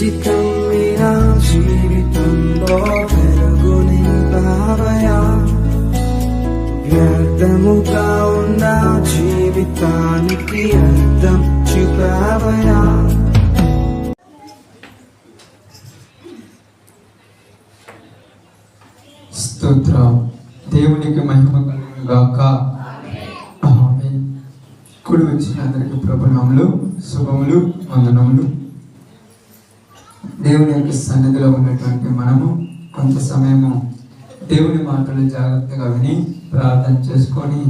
జీవితం మీరా జీవితంలో వెలుగు నింపావయా, వ్యర్థముగా ఉన్న జీవితానికి అర్థం చూపావయా. స్తోత్రం. దేవునికి మహిమ కలుగును గాక. ఆమేన్. కూడి వచ్చిన అందరికీ ప్రభునామములు, శుభములు, వందనములు. దేవుని యొక్క సన్నిధిలో ఉన్నటువంటి మనము కొంత సమయము దేవుని మాటలు జాగ్రత్తగా విని ప్రార్థన చేసుకొని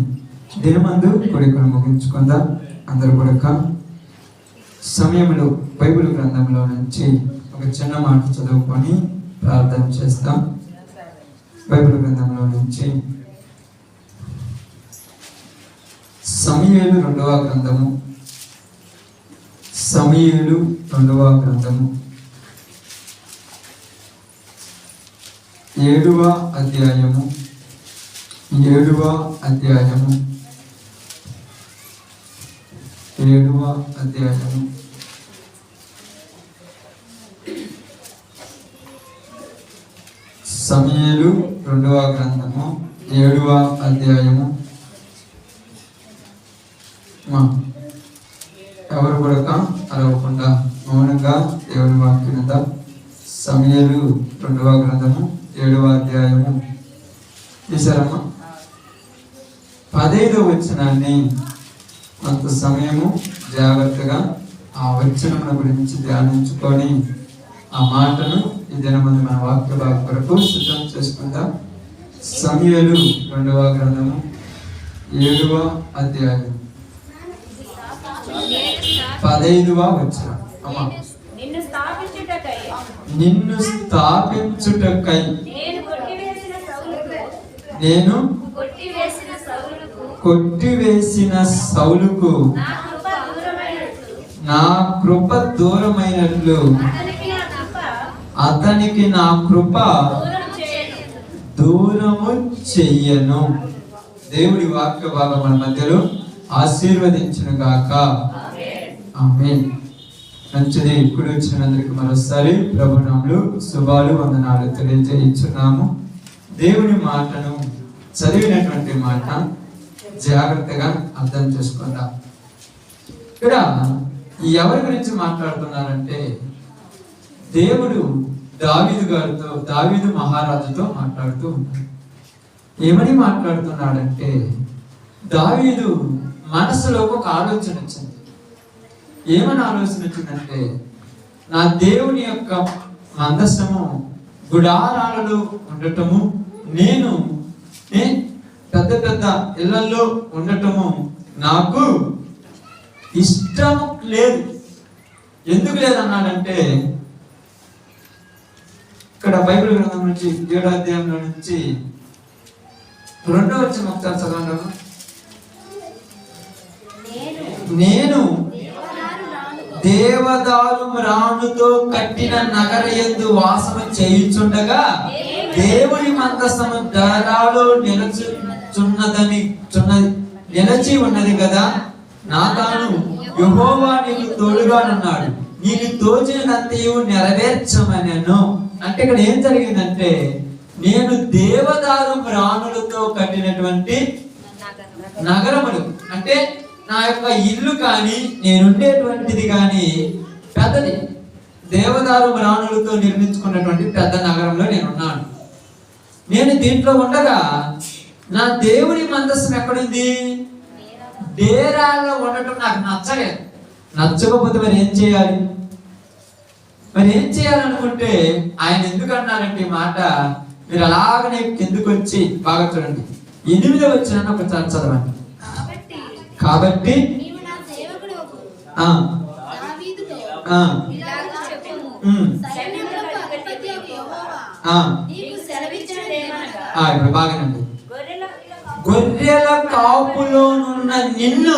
దినమందు కొడుకును ముగించుకుందాం. అందరూ కూడా సమయంలో బైబిల్ గ్రంథంలో నుంచి ఒక చిన్న మాట చదువుకొని ప్రార్థన చేస్తాం. బైబిల్ గ్రంథంలో నుంచి సమూయేలు 2వ గ్రంథము, సమూయేలు 2వ గ్రంథము 7వ అధ్యాయము 7వ అధ్యాయము 7వ అధ్యాయము సమూయేలు 2వ గ్రంథము 7వ అధ్యాయము. ఎవరు కూడా అరవకుండా మౌనంగా దేవుని వాక్యం. సమూయేలు 2వ గ్రంథము 7వ అధ్యాయము తీసారమ్మా. 15వ వచనాన్ని కొంత సమయము జాగ్రత్తగా ఆ వచనముల గురించి ధ్యానించుకొని ఆ మాటను ఈ దినమందు మన వాక్య భాగం కొరకు సిద్ధం చేసుకుందాం. సమూయేలు 2వ గ్రంథము 7వ అధ్యాయం 15వ వచనం. అమ్మా, నిన్ను స్థాపించుటకై నేను కొట్టివేసిన సౌలుకు నా కృప దూరమైనట్లు అతనికి నా కృప దూరము చెయ్యను. దేవుడి వాక్య భాగం మన మధ్యలో ఆశీర్వదించును గాక. ఆమేన్. మంచిది. ఇప్పుడు వచ్చినందుకు మరోసారి ప్రభునామములు, శుభాలు, వందనాలు తెలియజేయించున్నాము. దేవుని మాటను చదివినటువంటి మాట జాగ్రత్తగా అర్థం చేసుకుందాం. ఇక్కడ ఎవరి గురించి మాట్లాడుతున్నారంటే దేవుడు దావీదు మహారాజుతో మాట్లాడుతూ ఉన్నాడు. ఏమని మాట్లాడుతున్నాడంటే దావీదు మనసులో ఒక ఆలోచన వచ్చింది. ఏమని ఆలోచన వచ్చిందంటే నా దేవుని యొక్క మందసము గుడారాలలో ఉండటము, నేను పెద్ద పెద్ద ఇళ్లలో ఉండటము నాకు ఇష్టము లేదు. ఎందుకు లేదన్నాడంటే ఇక్కడ బైబిల్ గ్రంథం నుంచి 7వ అధ్యాయంలో నుంచి 2వ వచనం ఒకసారి చదవండి. నేను దేవదారు రాణుతో కట్టిన నగర యందు వాసము చేయుచుండగా దేవుని మందసము ధరాలో నిలచి ఉన్నది కదా. నాతాను యెహోవా నీకు తోడుగానున్నాడు, నీకు తోచినంతయు నెరవేర్చమనెను. అంటే ఇక్కడ ఏం జరిగిందంటే నేను దేవదారు రాణులతో కట్టినటువంటి నగరములు, అంటే నా యొక్క ఇల్లు కానీ నేనుండేటువంటిది కానీ పెద్దది, దేవదారు రాణులతో నిర్మించుకున్నటువంటి పెద్ద నగరంలో నేనున్నాను. నేను దీంట్లో ఉండగా నా దేవుని మందస్సం ఎక్కడుంది? డేరాల్లో ఉండటం నాకు నచ్చలేదు. నచ్చకపోతే మరి ఏం చేయాలి? మరి ఏం చేయాలనుకుంటే ఆయన ఎందుకు అన్నారంటే ఈ మాట, మీరు అలాగనే కిందకు వచ్చి బాగా చూడండి. 8వ వచనాన్ని ఒకసారి చదవండి. కాబట్టి ఇప్పుడు బాగానండి. గొర్రెల కాపులోనున్న నిన్ను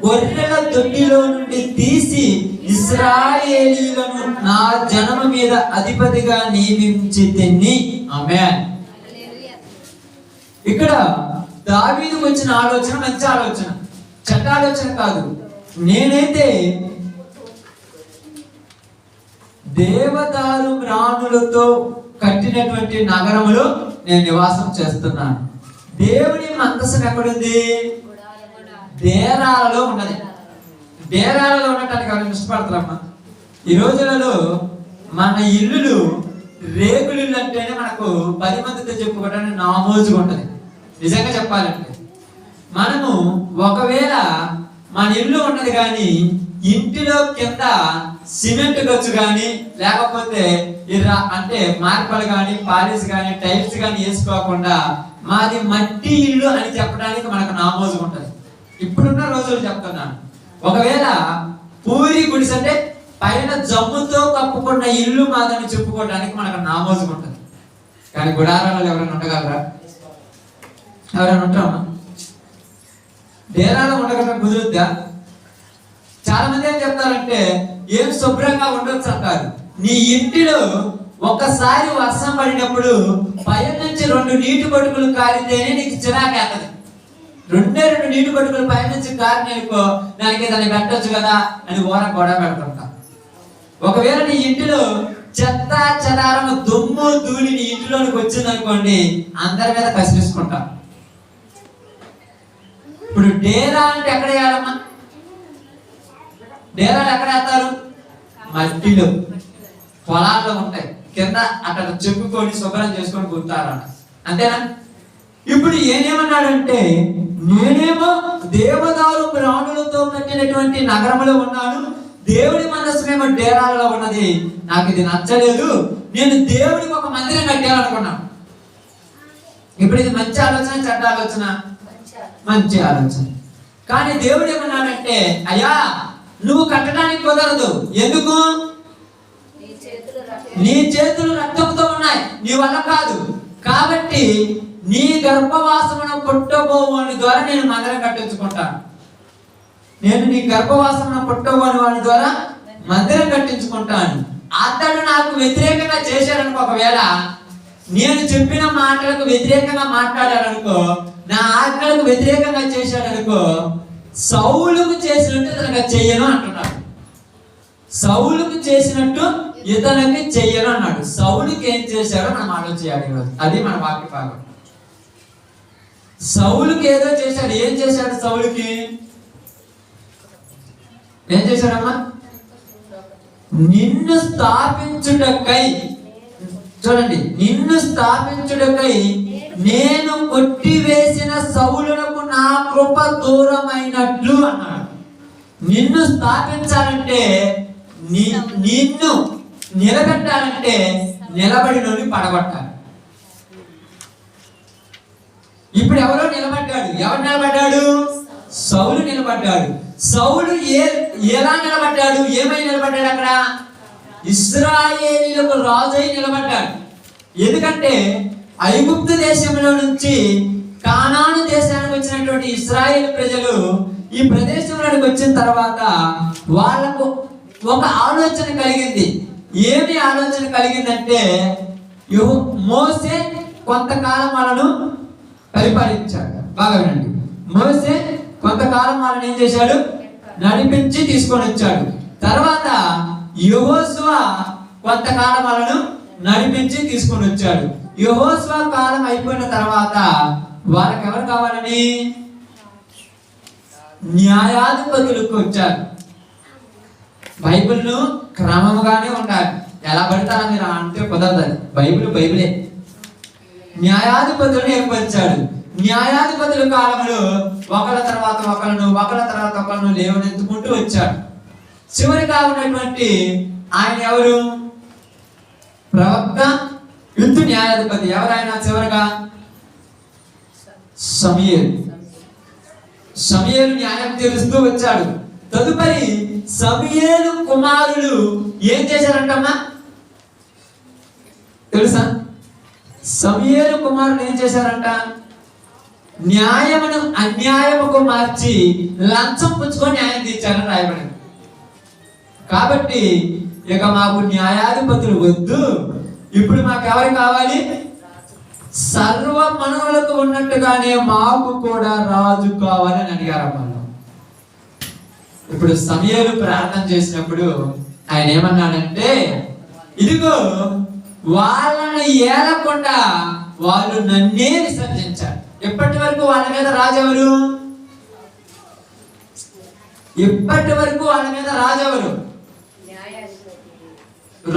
గొర్రెల దొడ్డిలో నుండి తీసి ఇశ్రాయేలీయులను నా జనము మీద అధిపతిగా నియమించితిని. ఆమేన్. ఇక్కడ దావీదుకు వచ్చిన ఆలోచన మంచి ఆలోచన, చెడ్డ ఆలోచన కాదు. నేనైతే దేవదారు మ్రాణులతో కట్టినటువంటి నగరములో నేను నివాసం చేస్తున్నాను. దేవుని మందసం ఎక్కడుంది? డేరాలలో ఉన్నది. డేరాలలో ఉండటానికి ఎవరైనా ఇష్టపడతారమ్మా? ఈ రోజులలో మన ఇల్లులు రేకులు ఇల్లు అంటేనే మనకు 10 మందితో చెప్పుకోవడానికి నామోజుగా ఉంటుంది. నిజంగా చెప్పాలంటే మనము ఒకవేళ మన ఇల్లు ఉన్నది కానీ ఇంటిలో కింద సిమెంట్ గచ్చు కానీ లేకపోతే అంటే మార్బల్ కానీ పాలిష్ కానీ టైల్స్ కానీ వేసుకోకుండా మాది మట్టి ఇల్లు అని చెప్పడానికి మనకు నామోజుగా ఉంటుంది. ఇప్పుడున్న రోజులు చెప్తున్నాను. ఒకవేళ పూరి గుడిసె అంటే పైన జమ్ముతో కప్పుకున్న ఇల్లు మాదని చెప్పుకోవడానికి మనకు నామోజుగా ఉంటుంది. కానీ గుడారాలలో ఎవరైనా ఉండగలరా? ఎవరైనా ఉంటామా? డేరాలో ఉండగలరా? కుదురుద్దా? చాలా మంది ఏం చెప్తారంటే ఏం శుభ్రంగా ఉండొచ్చు అంటారు. నీ ఇంటిలో ఒక్కసారి వర్షం పడినప్పుడు పై నుంచి 2 నీటి కొట్టుకులు కారితేనే నీకు చిరాకేస్తుంది. 2 నీటి కొట్టుకులు పై నుంచి కారిననుకో దానికి దాన్ని పెట్టొచ్చు కదా అని గొడవ పెడుతుంటా. ఒకవేళ నీ ఇంటిలో చెత్త చెదారము దుమ్ము ధూళి నీ ఇంటిలోనికి వచ్చిందనుకోండి అందరి మీద కసిరించుకుంటాం. ఇప్పుడు డేరా అంటే ఎక్కడ వేయాలమ్మా? డేరాలు ఎక్కడ వేస్తారు? మట్టిలో, పొలాల్లో ఉంటాయి. కింద అక్కడ చెప్పుకొని శుభ్రం చేసుకొని కూర్తారట. అంతేనా? ఇప్పుడు ఏమన్నాడంటే నేనేమో దేవదారు ప్రాణులతో కట్టినటువంటి నగరంలో ఉన్నాను, దేవుడి మనస్సుమేమో డేరాలలో ఉన్నది. నాకు ఇది నచ్చలేదు. నేను దేవుడికి ఒక మందిరం కట్టాలనుకున్నాను. ఇప్పుడు ఇది మంచి ఆలోచన, చెడ్డ ఆలోచన? మంచి ఆలోచన. కానీ దేవుడు ఏమన్నాడంటే అయ్యా నువ్వు కట్టడానికి కుదరదు. ఎందుకు? నీ చేతులు రక్తంతో ఉన్నాయి, నీ వల్ల కాదు. కాబట్టి నీ గర్భవాసమున పుట్టబోని ద్వారా నేను మందిరం కట్టించుకుంటాను. నేను నీ గర్భవాసమున పుట్టబోని వాడి ద్వారా మందిరం కట్టించుకుంటాను. అతడు నాకు వ్యతిరేకంగా చేశాడనుకో, ఒకవేళ నేను చెప్పిన మాటలకు వ్యతిరేకంగా మాట్లాడాడనుకో, నా ఆజ్ఞలకు వ్యతిరేకంగా చేశాడనుకో, సౌలుకు చేసినట్టు ఇతనికి చెయ్యను అంటున్నాడు. సౌలుకు చేసినట్టు ఇతనికి చెయ్యను అన్నాడు. సౌలుకి ఏం చేశాడో మనం ఆలోచించాలి ఈరోజు. అది మన వాక్య భాగం. సౌలుకి ఏదో చేశాడు. ఏం చేశాడు? సౌలుకి ఏం చేశాడమ్మా? నిన్ను స్థాపించుటకై, చూడండి, నిన్ను స్థాపించుటకై నేను కొట్టివేసిన సౌలునకు నా కృప దూరమైనట్లు అన్నాడు. నిన్ను స్థాపించాలంటే నిన్ను నిలబెట్టాలంటే నిలబడినోని పడగొట్టాలి. ఇప్పుడు ఎవరో నిలబడ్డాడు. ఎవరు నిలబడ్డాడు? సౌలు నిలబడ్డాడు. సౌలు ఎలా నిలబడ్డాడు? ఏమై నిలబడ్డాడు? అక్కడ ఇశ్రాయేలీయులకు రాజు అయి నిలబడ్డాడు. ఎందుకంటే ఐగుప్తు దేశంలో నుంచి కానాను దేశానికి వచ్చినటువంటి ఇశ్రాయేల్ ప్రజలు ఈ ప్రదేశంలోకి వచ్చిన తర్వాత వాళ్ళకు ఒక ఆలోచన కలిగింది. ఏమి ఆలోచన కలిగిందంటే మోసే కొంతకాలం వాళ్ళను పరిపాలించాడు. బాగా వినండి. మోసే కొంతకాలం వాళ్ళని ఏం చేశాడు? నడిపించి తీసుకొని వచ్చాడు. తర్వాత యెహోషువ కొంతకాలం వాళ్ళను నడిపించి తీసుకొని వచ్చాడు. యెహోషువ కాలం అయిపోయిన తర్వాత వాళ్ళకి ఎవరు కావాలని? న్యాయాధిపతులకు వచ్చారు. బైబిల్ను క్రమముగానే ఉండాలి. ఎలా పడతారా మీరు అంటే కుదరదు. బైబిలే. న్యాయాధిపతులను ఏర్పరిచాడు. న్యాయాధిపతుల కాలంలో ఒకళ్ళ తర్వాత ఒకళ్ళను లేవనెత్తుకుంటూ వచ్చాడు. చివరిగా ఉన్నటువంటి ఆయన ఎవరు? ప్రవక్త, యుద్ధ న్యాయాధిపతి. ఎవరైనా చివరిగా? సమూయేలు న్యాయం తీరుస్తూ వచ్చాడు. తదుపరి సమూయేలు కుమారులు ఏం చేశారంటమ్మా తెలుసా? సమూయేలు కుమారులు ఏం చేశారంట? న్యాయమును అన్యాయముకు మార్చి లంచం పుచ్చుకొని న్యాయం తీర్చారని రాయబడింది. కాబట్టి ఇక మాకు న్యాయాధిపతులు వద్దు, ఇప్పుడు మాకు ఎవరు కావాలి? సర్వ మనువులకు ఉన్నట్టుగానే మాకు కూడా రాజు కావాలని అడిగారు వాళ్ళు. ఇప్పుడు సమూయేలు ప్రార్థన చేసినప్పుడు ఆయన ఏమన్నాడంటే ఇదిగో వాళ్ళను ఏలకుండా వాళ్ళు నన్నే విసర్జించారు. ఎప్పటి వరకు వాళ్ళ మీద రాజెవరు? ఎప్పటి వరకు వాళ్ళ మీద రాజెవరు?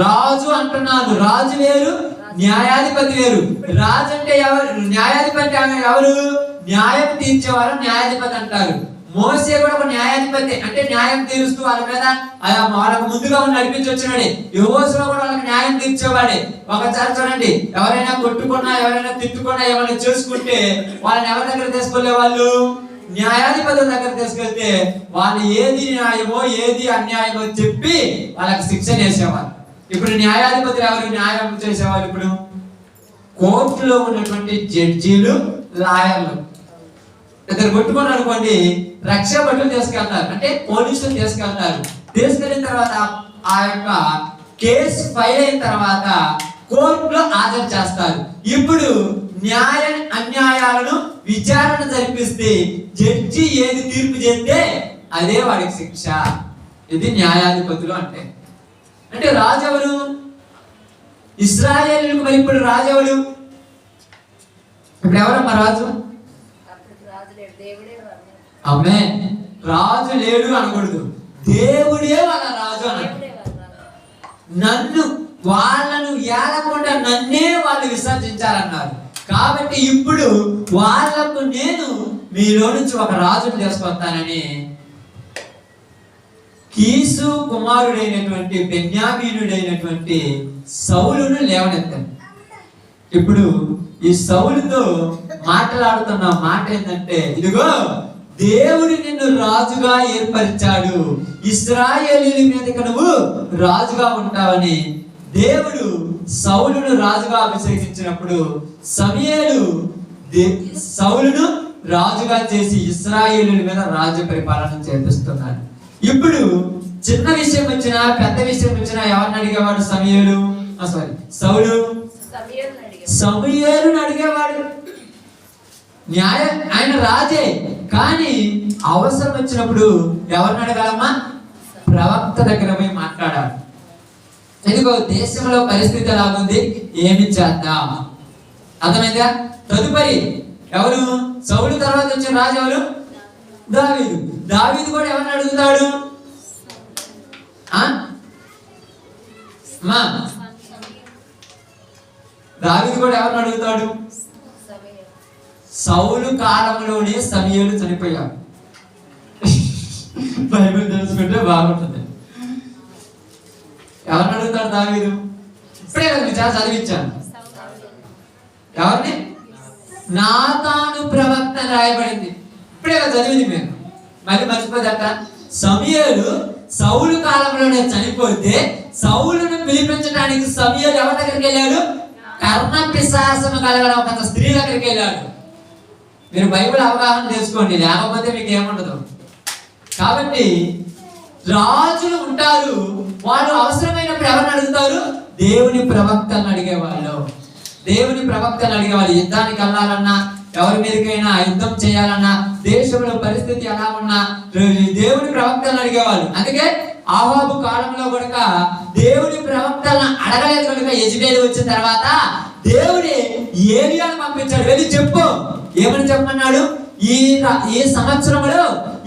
రాజు అంటున్నాను. రాజు వేరు, న్యాయాధిపతి వేరు. రాజు అంటే ఎవరు? న్యాయాధిపతి ఎవరు? న్యాయం తీర్చేవారు న్యాయాధిపతి అంటారు. మోసే కూడా ఒక న్యాయాధిపతి, అంటే న్యాయం తీరుస్తూ వాళ్ళ మీద వాళ్ళకు ముందుగా నడిపించి వచ్చినాడే. యెహోషువ కూడా వాళ్ళకి న్యాయం తీర్చేవాడే. ఒకసారి చూడండి, ఎవరైనా కొట్టుకున్నా, ఎవరైనా తిట్టుకున్నా, ఏమైనా చేసుకుంటే వాళ్ళని ఎవరి దగ్గర తీసుకెళ్లే వాళ్ళు? న్యాయాధిపతుల దగ్గర తీసుకెళ్తే వాళ్ళు ఏది న్యాయమో ఏది అన్యాయమో చెప్పి వాళ్ళకి శిక్ష వేసేవాళ్ళు. ఇప్పుడు న్యాయాధిపతులు ఎవరు? న్యాయం చేసేవాళ్ళు ఇప్పుడు కోర్టులో ఉన్నటువంటి జడ్జీలు, లాయర్లు. ఇద్దరు కొట్టుకుని అనుకోండి, రక్షణ భటులు తీసుకెళ్తారు, అంటే పోలీసులు తీసుకెళ్తారు. తీసుకెళ్ళిన తర్వాత ఆ యొక్క కేసు ఫైల్ అయిన తర్వాత కోర్టులో హాజరు చేస్తారు. ఇప్పుడు న్యాయ అన్యాయాలను విచారణ జరిపిస్తే జడ్జి ఏది తీర్పు చేస్తే అదే వాడికి శిక్ష. ఇది న్యాయాధిపతులు అంటే. అంటే రాజు ఎవరు? ఇశ్రాయేలుకు. మరి ఇప్పుడు రాజు ఎవరు? ఇప్పుడు ఎవరమ్మా రాజు? ఆమె రాజు లేడు అనకూడదు, దేవుడే వాళ్ళ రాజు అన్నాడు. వాళ్ళను ఏలకుండా నన్నే వాళ్ళు విసర్జించాలన్నారు. కాబట్టి ఇప్పుడు వాళ్ళకు నేను మీలో నుంచి ఒక రాజును తీసుకొస్తానని కీసు కుమారుడైనటువంటి బెన్యామీనుడైనటువంటి సౌలును లేవనెత్తాను. ఇప్పుడు ఈ సౌలుతో మాట్లాడుతున్న మాట ఏంటంటే, ఇదిగో దేవుడు నిన్ను రాజుగా ఏర్పరిచాడు, ఇశ్రాయేలీయుల మీదకి నువ్వు రాజుగా ఉంటావని దేవుడు సౌలును రాజుగా అభిషేకించినప్పుడు సమూయేలు సౌలును రాజుగా చేసి ఇశ్రాయేలీయుల మీద రాజ్య పరిపాలన చేపిస్తున్నాడు. ఇప్పుడు చిన్న విషయం వచ్చినా పెద్ద విషయం వచ్చినా ఎవరిని అడిగేవాడు? సౌలు సమూయేలును అడిగేవాడు. ఆయన రాజే, కానీ అవసరం వచ్చినప్పుడు ఎవరిని అడగాలమ్మా? ప్రవక్త దగ్గర పోయి మాట్లాడాలి. ఇదిగో దేశంలో పరిస్థితి ఎలా ఉంది, ఏమి చేద్దాం? అర్థమైందా? తదుపరి ఎవరు? సౌలు తర్వాత వచ్చిన రాజు ఎవరు? దావీదు. దావీదు కూడా ఎవరిని అడుగుతాడు? దావీదు కూడా ఎవరిని అడుగుతాడు? సౌలు కాలంలోనే సమూయేలు చనిపోయాడు. బైబిల్ తెలుసుకుంటే బాగుంటుంది. ఎవరిని అడుగుతాడు దావీదు? ఇప్పుడే కదా మీరు చాలా చదివించాను. ఎవరిని? నాతాను ప్రవక్త రాయబడింది. ఇప్పుడే కదా చదివింది మీరు, మళ్ళీ మర్చిపోదట. సమూయేలు సౌలు కాలంలోనే చనిపోతే సౌలును పిలిపించడానికి సమూయేలు ఎవరి దగ్గరికి వెళ్ళాడు? కర్ణ పిశాచము కలిగిన ఒక స్త్రీ దగ్గరికి వెళ్ళాడు. మీరు బైబిల్ అవగాహన చేసుకోండి, లేకపోతే మీకు ఏముండదు. కాబట్టి రాజులు ఉంటారు, వాళ్ళు అవసరమైనప్పుడు ఎవరిని అడుగుతారు? దేవుని ప్రవక్తలను అడిగేవాళ్ళు. దేవుని ప్రవక్తలను అడిగేవాళ్ళు. యుద్ధానికి వెళ్ళాలన్నా, ఎవరి మీదకైనా యుద్ధం చేయాలన్నా, దేశంలో పరిస్థితి ఎలా ఉన్నా దేవుని ప్రవక్తలను అడిగేవాళ్ళు. అందుకే ఆహాబు కాలంలో కూడా దేవుని ప్రవక్తలను అడగలేదు కనుక యెజెబెలు వచ్చిన తర్వాత దేవుడే ఏలియాను పంపించాడు. వెళ్ళి చెప్పు. ఏమని చెప్పమన్నాడు? ఈ సంవత్సరంలో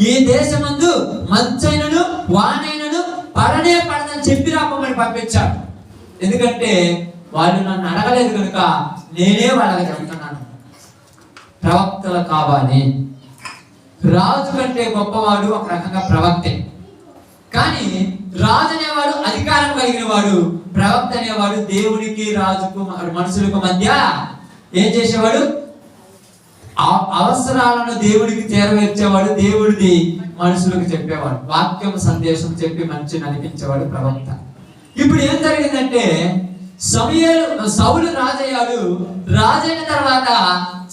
ఈ దేశమందు మంచైనను వానైనను పడనే పడదని చెప్పి రాపమని పంపించాడు. ఎందుకంటే వాళ్ళు నన్ను అడగలేదు కనుక నేనే వాళ్ళకి చెప్తున్నాను. ప్రవక్తలు కావాలి. రాజు కంటే గొప్పవాడు ఒక రకంగా ప్రవక్తే. కానీ రాజు అనేవాడు అధికారం కలిగిన వాడు, ప్రవక్త అనేవాడు దేవునికి రాజుకు మనుషులకు మధ్య ఏం చేసేవాడు? అవసరాలను దేవుడికి చేరవేర్చేవాడు, దేవుడిది మనుషులకు చెప్పేవాడు, వాక్యం సందేశం చెప్పి మంచి నడిపించేవాడు ప్రవక్త. ఇప్పుడు ఏం జరిగిందంటే సౌలు రాజయ్యాడు. రాజైన తర్వాత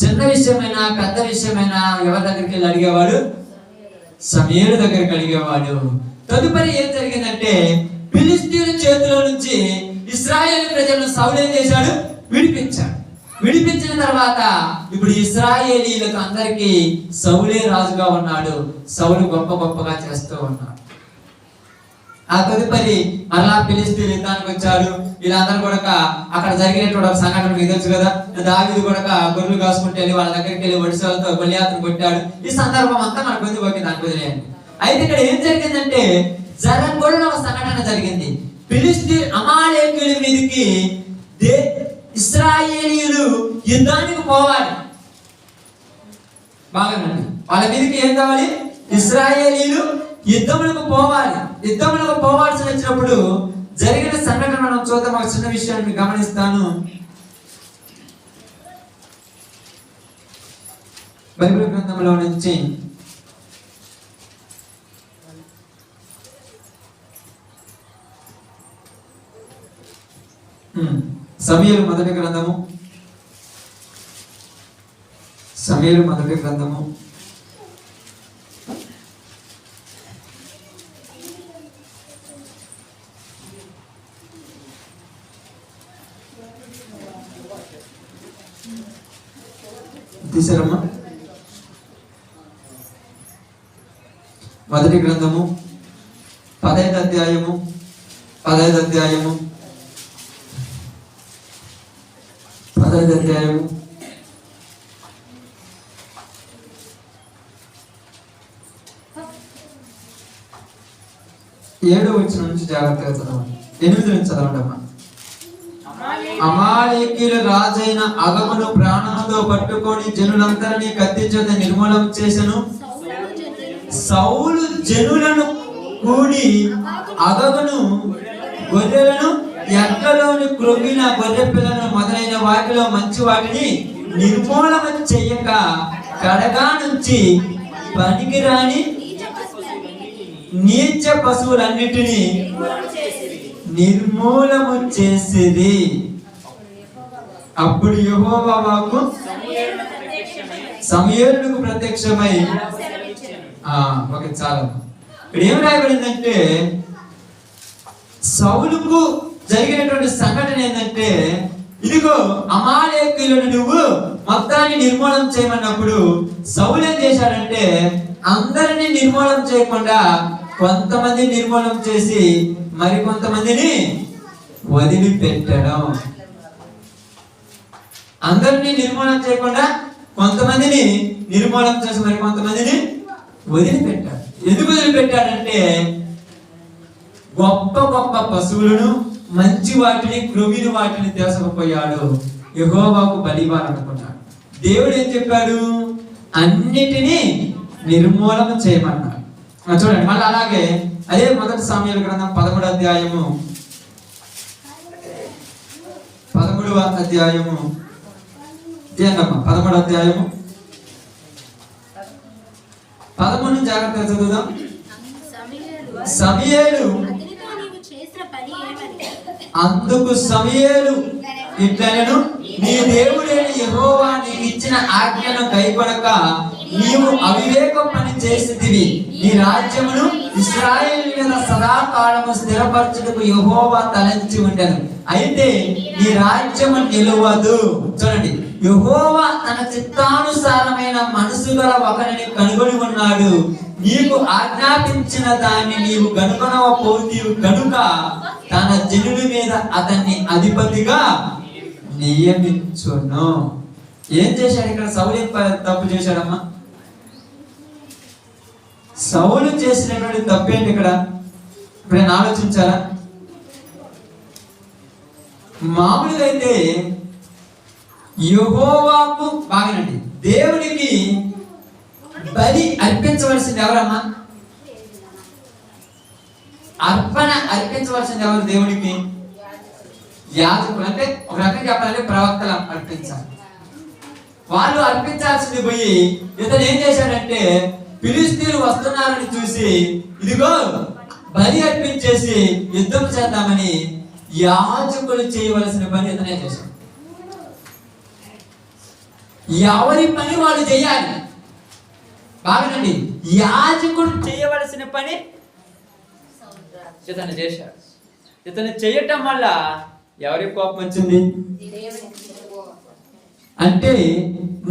చిన్న విషయమైనా పెద్ద విషయమైనా ఎవరి దగ్గరికి వెళ్ళి అడిగేవాడు? సమూయేలు దగ్గరికి అడిగేవాడు. తదుపరి ఏం జరిగిందంటే ఫిలిష్తీయుల చేతిలో నుంచి ఇశ్రాయేలు ప్రజలను సౌలు ఏం చేశాడు? విడిపించాడు. విడిపించిన తర్వాత ఇప్పుడు ఇశ్రాయేలీయులకు అందరికీ సౌలే రాజుగా ఉన్నాడు. సౌలు గొప్పగా చేస్తూ ఉన్నాడు. ఆ తదుపరి మరలా ఫిలిష్తీయులు యుద్ధానికి వచ్చారు. వీళ్ళందరూ కూడా అక్కడ జరిగినటువంటి ఒక సంఘటన మీకు తెలుసు కదా. దావీదు కూడా గొర్రెలు కాసుకుంటే వెళ్ళి వాళ్ళ దగ్గరికి వెళ్ళి వడిసలతో గొల్లియాతును కొట్టాడు. ఈ సందర్భం అంతా మనకు ఉంది, ఓకే, దానికి వదిలేయండి. అయితే ఇక్కడ ఏం జరిగిందంటే జరగకూడని ఒక సంఘటన జరిగింది. ఫిలిష్తీయులు అమాలేకీయుల మీదకి ఇశ్రాయేలీయులు యుద్ధానికి పోవాలి. బాగానండి, వాళ్ళ మీదకి ఏం కావాలి? ఇశ్రాయేలీయులు యుద్ధములకు పోవాలి. యుద్ధములకు పోవాల్సి వచ్చినప్పుడు జరిగిన సంఘటన మనం చూద్దాం. ఒక చిన్న విషయాన్ని గమనిస్తాను. బైబిల్ గ్రంథంలో నుంచి సమూయేలు మొదటి గ్రంథము, సమూయేలు మొదటి గ్రంథము 1వ గ్రంథము 15వ అధ్యాయము 15వ అధ్యాయము 7వ వచనం నుంచి జాగ్రత్తగా చదవండి. 8 నుంచి చదవండి అమ్మా. అమాలేకీయుల రాజైన అగగును ప్రాణముతో పట్టుకొని జనులందరినీ కత్తి చేత నిర్మూలం చేసెను. సౌలు జనులను కూడి అగగును, గొర్రెలను, ఎడ్లలోని క్రొవ్విన గొర్రె పిల్లను మొదలైన వాటిలో మంచి వాటిని నిర్మూలన చెయ్యక కడగా నుంచి పనికిరాని నీచ పశువులన్నిటినీ నిర్మూలము చేసేది. అప్పుడు యెహోవా వాక్కు సమూయేలుకు ప్రత్యక్షమై, ఓకే చాలు. ఇక్కడ ఏం రాయబడిందంటే సౌలుకు జరిగినటువంటి సంఘటన ఏంటంటే, ఇదిగో అమాలేకీయులను నువ్వు మొత్తాన్ని నిర్మూలన చేయమన్నప్పుడు సౌలు ఏం చేశాడంటే అందరినీ నిర్మూలన చేయకుండా కొంతమంది నిర్మూలన చేసి మరి కొంతమందిని వదిలిపెట్టడం. అందరినీ నిర్మూలన చేయకుండా కొంతమందిని నిర్మూలన చేసి మరి కొంతమందిని వదిలిపెట్టాడు. ఎందుకు వదిలిపెట్టాడంటే గొప్ప గొప్ప పశువులను, మంచి వాటిని, క్రొవ్విన వాటిని తీసుకుపోయాడు. యెహోవాకు బలివ్వాలనుకున్నాడు. దేవుడు ఏం చెప్పాడు? అన్నిటినీ నిర్మూలన చేయమన్నాడు. చూడండి మళ్ళీ అలాగే అదే 1వ సమూయేలు గ్రంథం 13వ అధ్యాయము 13వ అధ్యాయము 13 జాగ్రత్తగా చదువుదాం. సమూయేలు అందుకు సమూయేలు ఇట్లనెను, నీ దేవుడైన యెహోవా నీకు ఇచ్చిన ఆజ్ఞను కైకొనక నీవు అవివేక పని చేసితివి. నీ రాజ్యమును ఇశ్రాయేలు మీద సదాకాలము స్థిరపరచుటకు యెహోవా తలంచి ఉండెను. అయితే నీ రాజ్యము నిలవదు. చూడండి, యెహోవా తన చిత్తానుసారమైన మనసు గల ఒకరిని కనుగొని ఉన్నాడు. నీకు ఆజ్ఞాపించిన దాన్ని నీవు కనుగొనకపోతీవు కనుక తన జనుల మీద అతన్ని అధిపతిగా నియమించును. ఏం చేశాడు ఇక్కడ? సౌలు తప్పు చేశాడమ్మా. సౌలు చేసినటువంటి తప్పేంటి ఇక్కడ? ఇప్పుడు ఆలోచించారా? మామూలుగా అయితే యెహోవాకు బాగానండి దేవునికి బలి అర్పించవలసింది ఎవరమ్మా? అర్పణ అర్పించవలసింది ఎవరు దేవునికి? యాజకులు. అంటే ఒక రకంగా చెప్పాలంటే ప్రవక్తలు అర్పించాలి. వాళ్ళు అర్పించాల్సింది పోయి ఇతను ఏం చేశాడంటే ఫిలిష్తీయులు వస్తున్నారని చూసి ఇదిగో బలి అర్పించేసి యుద్ధం చేద్దామని యాజకులు చేయవలసిన పని ఇతనే చేశాడు. ఎవరి పని వాళ్ళు చేయాలి. బాగానండి, యాజకుడు చేయవలసిన పని ఇతను చేశాడు. ఇతను చేయటం వల్ల ఎవరి కోపం వచ్చింది అంటే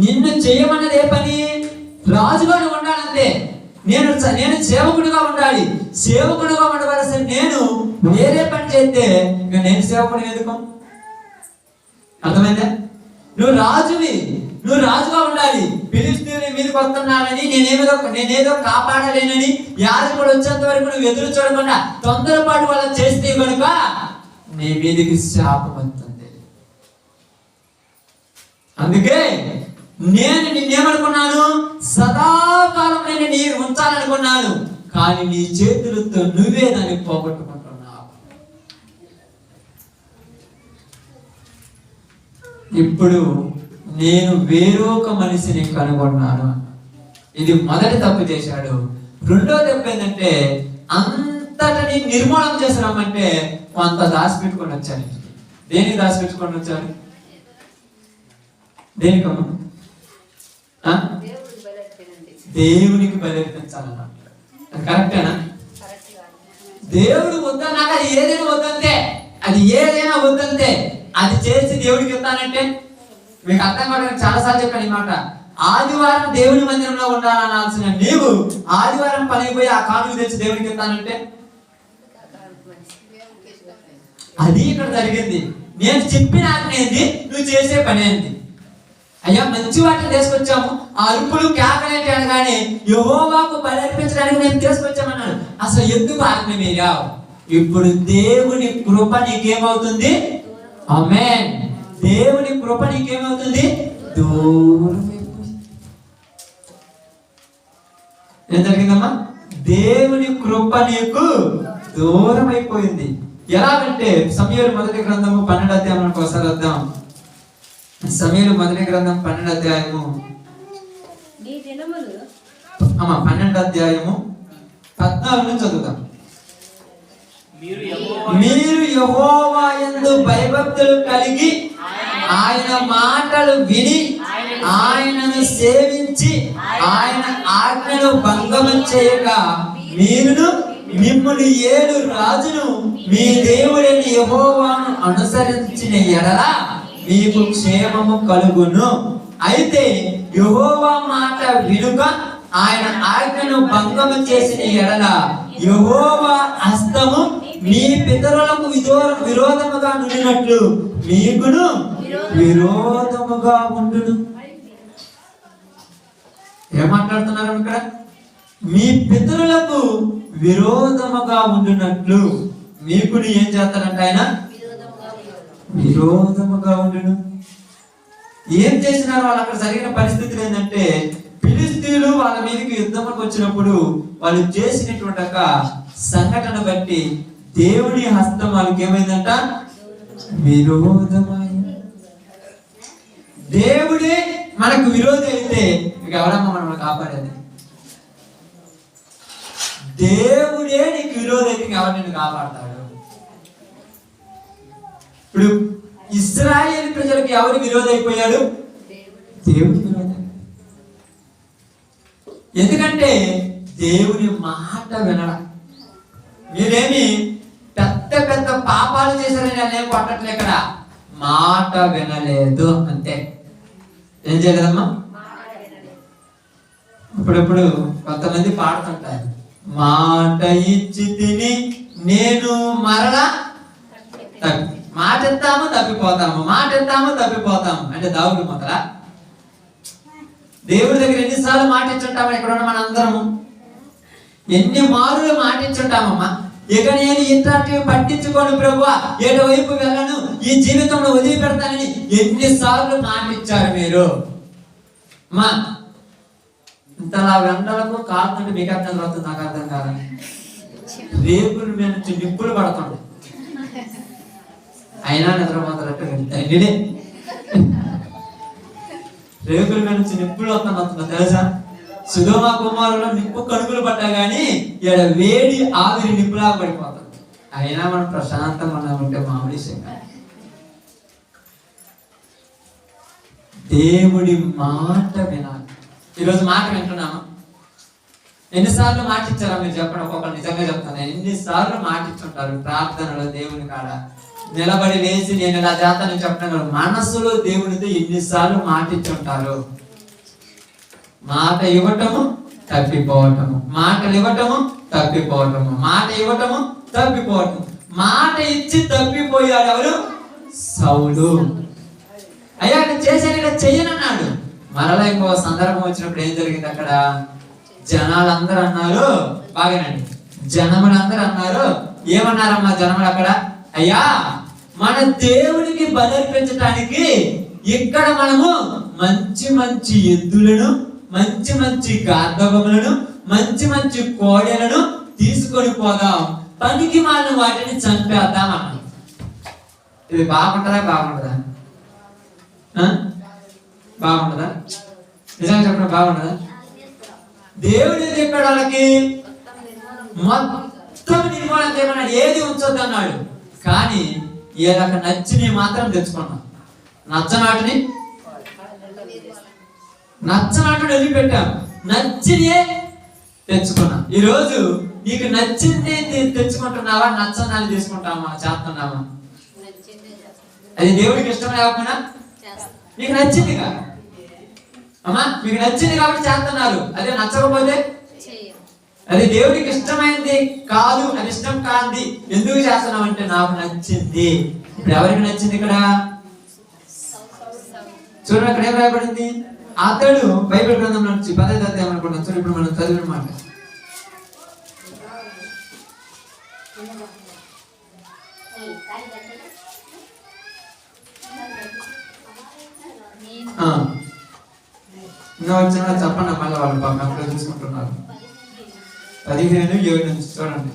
నిన్ను చేయమన్నది ఏ పని? రాజుగారు ఉండాలంటే నేను సేవకుడిగా ఉండాలి. సేవకుడిగా ఉండవలసిన నేను వేరే పని చేస్తే ఇక నేను సేవకుడిని ఎందుకు? అర్థమైందా? నువ్వు రాజుగా ఉండాలి. ఫిలిష్తీయులు మీదకి వస్తున్నారని నేనేదో కాపాడలేనని యాజకుడు వచ్చేంత వరకు నువ్వు ఎదురు చూడకుండా తొందరపాటు వల్ల చేస్తే కనుక నీ మీదకి శాపం వస్తుంది. అందుకే నేను నిన్నేమనుకున్నాను, సదాకాలం నేను నీ ఉంచాలనుకున్నాను, కానీ నీ చేతులతో నువ్వే దాన్ని పోగొట్టుకుంటున్నావు. ఇప్పుడు నేను వేరొక మనిషిని కనుగొన్నాను. ఇది మొదటి తప్పు చేశాడు. రెండో తప్పు ఏంటంటే అంతటిని నిర్మూలన చేసినామంటే కొంత దాచిపెట్టుకొని వచ్చాను. దేనికి దాచిపెట్టుకొని వచ్చాను? దేనికమ్మా? దేవునికి బలర్పించాలన్నమాట. అది కరెక్టేనా? దేవుడు వద్దన్నాక అది ఏదైనా వద్దంతే అది చేసి దేవుడికి ఇస్తానంటే మీకు అర్థం కావడానికి చాలాసార్లు చెప్పాను ఈ మాట. ఆదివారం దేవుని మందిరంలో ఉండాలనాల్సిన నీవు ఆదివారం పనిపోయి ఆ కానుక తెచ్చి దేవుడికి ఇస్తానంటే అది ఇక్కడ జరిగింది. నేను చెప్పిన ఆజ్ఞేంది, నువ్వు చేసే పని ఏంది? అయ్యా మంచి వాటిని తీసుకొచ్చాము, ఆ అరుపులు కేకలేంటి అనగానే యెహోవాకు బలి అర్పించడానికి మేము తీసుకొచ్చామన్నాడు. అసలు ఎందుకు ఆజ్ఞ మీరావు? ఇప్పుడు దేవుని కృప నీకేమవుతుంది? ఆమేన్. దేవుని కృప నీకేమవుతుంది? దూరం. ఏం జరిగిందమ్మా? దేవుని కృప నీకు దూరం అయిపోయింది. ఎలాగంటే సమూయేలు మొదటి గ్రంథము 12వ అధ్యాయం ఒకసారి వద్దాం. సమూయేలు మొదటి గ్రంథం 12వ అధ్యాయము 12వ అధ్యాయము 14 నుంచి చదువుతాం. మీరు యెహోవా యందు భయభక్తులు కలిగి ఆయన మాటలు విని ఆయనను సేవించి ఆయన ఆజ్ఞను భంగము చేయక మీరును మిమ్మును 7 రాజును మీ దేవుడైన యెహోవాను అనుసరించిన ఎడల మీకు క్షేమము కలుగును. అయితే యెహోవా మాట వినుక ఆయన ఆజ్ఞను భంగము చేసిన ఎడల యెహోవా హస్తము మీ పితరులకు విరోధముగా నుండినట్లు మీకును విరోధముగా ఉండును. ఏం మాట్లాడుతున్నారు ఇక్కడ? మీ పితరులకు విరోధముగా ఉండునట్లు మీకును ఏం చేస్తారంట? ఆయన విరోధముగా ఉండును. ఏం చేసినారు వాళ్ళు? అక్కడ జరిగిన పరిస్థితులు ఏంటంటే ఫిలిష్తీయులు వాళ్ళ మీదకి యుద్ధంలోకి వచ్చినప్పుడు వాళ్ళు చేసినటువంటి ఒక సంఘటన బట్టి దేవుని హస్తం వాళ్ళకి ఏమైందంట? విరోధమై. దేవుడే మనకు విరోధి అయితే ఇక ఎవరమ్మా మనం కాపాడేది? దేవుడే నీకు విరోధి అయితే ఎవరు నిన్ను కాపాడతాడు? ఇప్పుడు ఇశ్రాయేలు ప్రజలకు ఎవరు విరోధి అయిపోయాడు? దేవుడి విరోధి. ఎందుకంటే దేవుని మాట వినడం. మీరేమి పెద్ద పెద్ద పాపాలు చేశారని నేను కొట్టట్లే, ఇక్కడ మాట వినలేదు అంతే. ఏం చేయలేదమ్మా? ఇప్పుడప్పుడు కొంతమంది పాడుతుంటారు, మాట ఇచ్చి తిని నేను మరలా మాట ఎత్తాము తప్పిపోతాము, మాట ఎత్తాము తప్పిపోతాము అంటే దావుడు మొదల. దేవుడి దగ్గర ఎన్నిసార్లు మాట ఇచ్చుంటాము? ఇక్కడ ఉన్న మన అందరము ఎన్ని మారులు మాట ఇచ్చుంటామమ్మా. ఇక నేను ఇంతటి పట్టించుకోను ప్రభువా, ఏడు వైపు వెళ్ళను, ఈ జీవితంలో వదిలిపెడతానని ఎన్నిసార్లు మాట ఇచ్చారు మీరు? మా ఇంతలా వెంటలకు కాకుండా మీకు అర్థం అవుతుంది, నాకు అర్థం కాదని రేపుల మీద నుంచి నిప్పులు పడుతుంది, అయినా నిద్రపోతారట్టు వెళ్తాయి. రేపుల మీద నుంచి నిప్పులు వస్తున్నా తెలుసా? సుధోమ కుమారులో నిప్పు కడుగులు పడ్డా గానీ ఇక్కడ వేడి ఆవిరి నిప్పులా పడిపోతుంది. అయినా మనం ప్రశాంతంగా ఉన్నామంటే మామూలు విషయం. దేవుడి మాట వినాలి. ఈరోజు మాట వింటున్నామా? ఎన్నిసార్లు మాట ఇచ్చారా మీరు చెప్పండి? ఒక్కొక్కరు నిజంగా చెప్తాను, ఎన్నిసార్లు మాట ఇచ్చుంటారు ప్రార్థనలో దేవుని కాడ నిలబడి లేచి నేను ఇలా చేస్తానని చెప్పడం. మనసులో దేవునితో ఎన్నిసార్లు మాట ఇచ్చుంటారు? మాట ఇవ్వటము తప్పిపోవటము, మాటలు ఇవ్వటము తప్పిపోవటము, మాట ఇవ్వటము తప్పిపోవటము. మాట ఇచ్చి తప్పిపోయాడు ఎవరు? సౌలు. అయ్యా నేను చేశాను, ఇలా చెయ్యనన్నాడు. మరలా ఇంకో సందర్భం వచ్చినప్పుడు ఏం జరిగింది అక్కడ? జనాలందరూ అన్నారు, బాగానండి, జనములందరూ అన్నారు, ఏమన్నారమ్మా జనములు అక్కడ? అయ్యా మన దేవునికి బలర్పించటానికి ఇక్కడ మనము మంచి మంచి ఎద్దులను, మంచి మంచి గార్ధబములను, మంచి మంచి కోడెలను తీసుకొని పోదాం, పనికి మాలిన వాటిని చంపేద్దాం అన్నాం. ఇది బాగుంటుందా? బాగుంటుందా? బాగుంటుందా? నిజంగా చెప్పడం బాగుంటుందా? దేవుడు ఏం చెప్పాడు వాళ్ళకి? మొత్తం నిర్మూలన చేయమన్నాడు, ఏది ఉంచొద్దు అన్నాడు. కానీ వీళ్ళకి నచ్చినవి మాత్రం తెచ్చుకున్నాం, నచ్చనాటిని వదిలిపెట్టాం, నచ్చినే తెచ్చుకున్నాం. ఈరోజు నీకు నచ్చింది తెచ్చుకుంటున్నావా, నచ్చని తీసుకుంటామా, చేస్తున్నావా? అది దేవుడికి ఇష్టం లేకపోయినా నీకు నచ్చింది కాదు అమ్మా, మీకు నచ్చింది కాబట్టి చేస్తున్నారు. అదే నచ్చకపోతే అది దేవుడికి ఇష్టమైంది కాదు, అది ఇష్టం కాంది. ఎందుకు చేస్తున్నాం అంటే నాకు నచ్చింది. ఇప్పుడు ఎవరికి నచ్చింది ఇక్కడ? చూడండి అక్కడ ఏం రాయబడింది? అతడు బైబిల్ గ్రంథం నుంచి 10వ అధ్యాయం అనుకుంటాం. చూడండి ఇప్పుడు మనం చదివిన మాట. వచ్చిన చెప్పండి మళ్ళీ వాళ్ళు పాపం అప్పుడే చూసుకుంటున్నారు. 15:7 నుంచి చూడండి.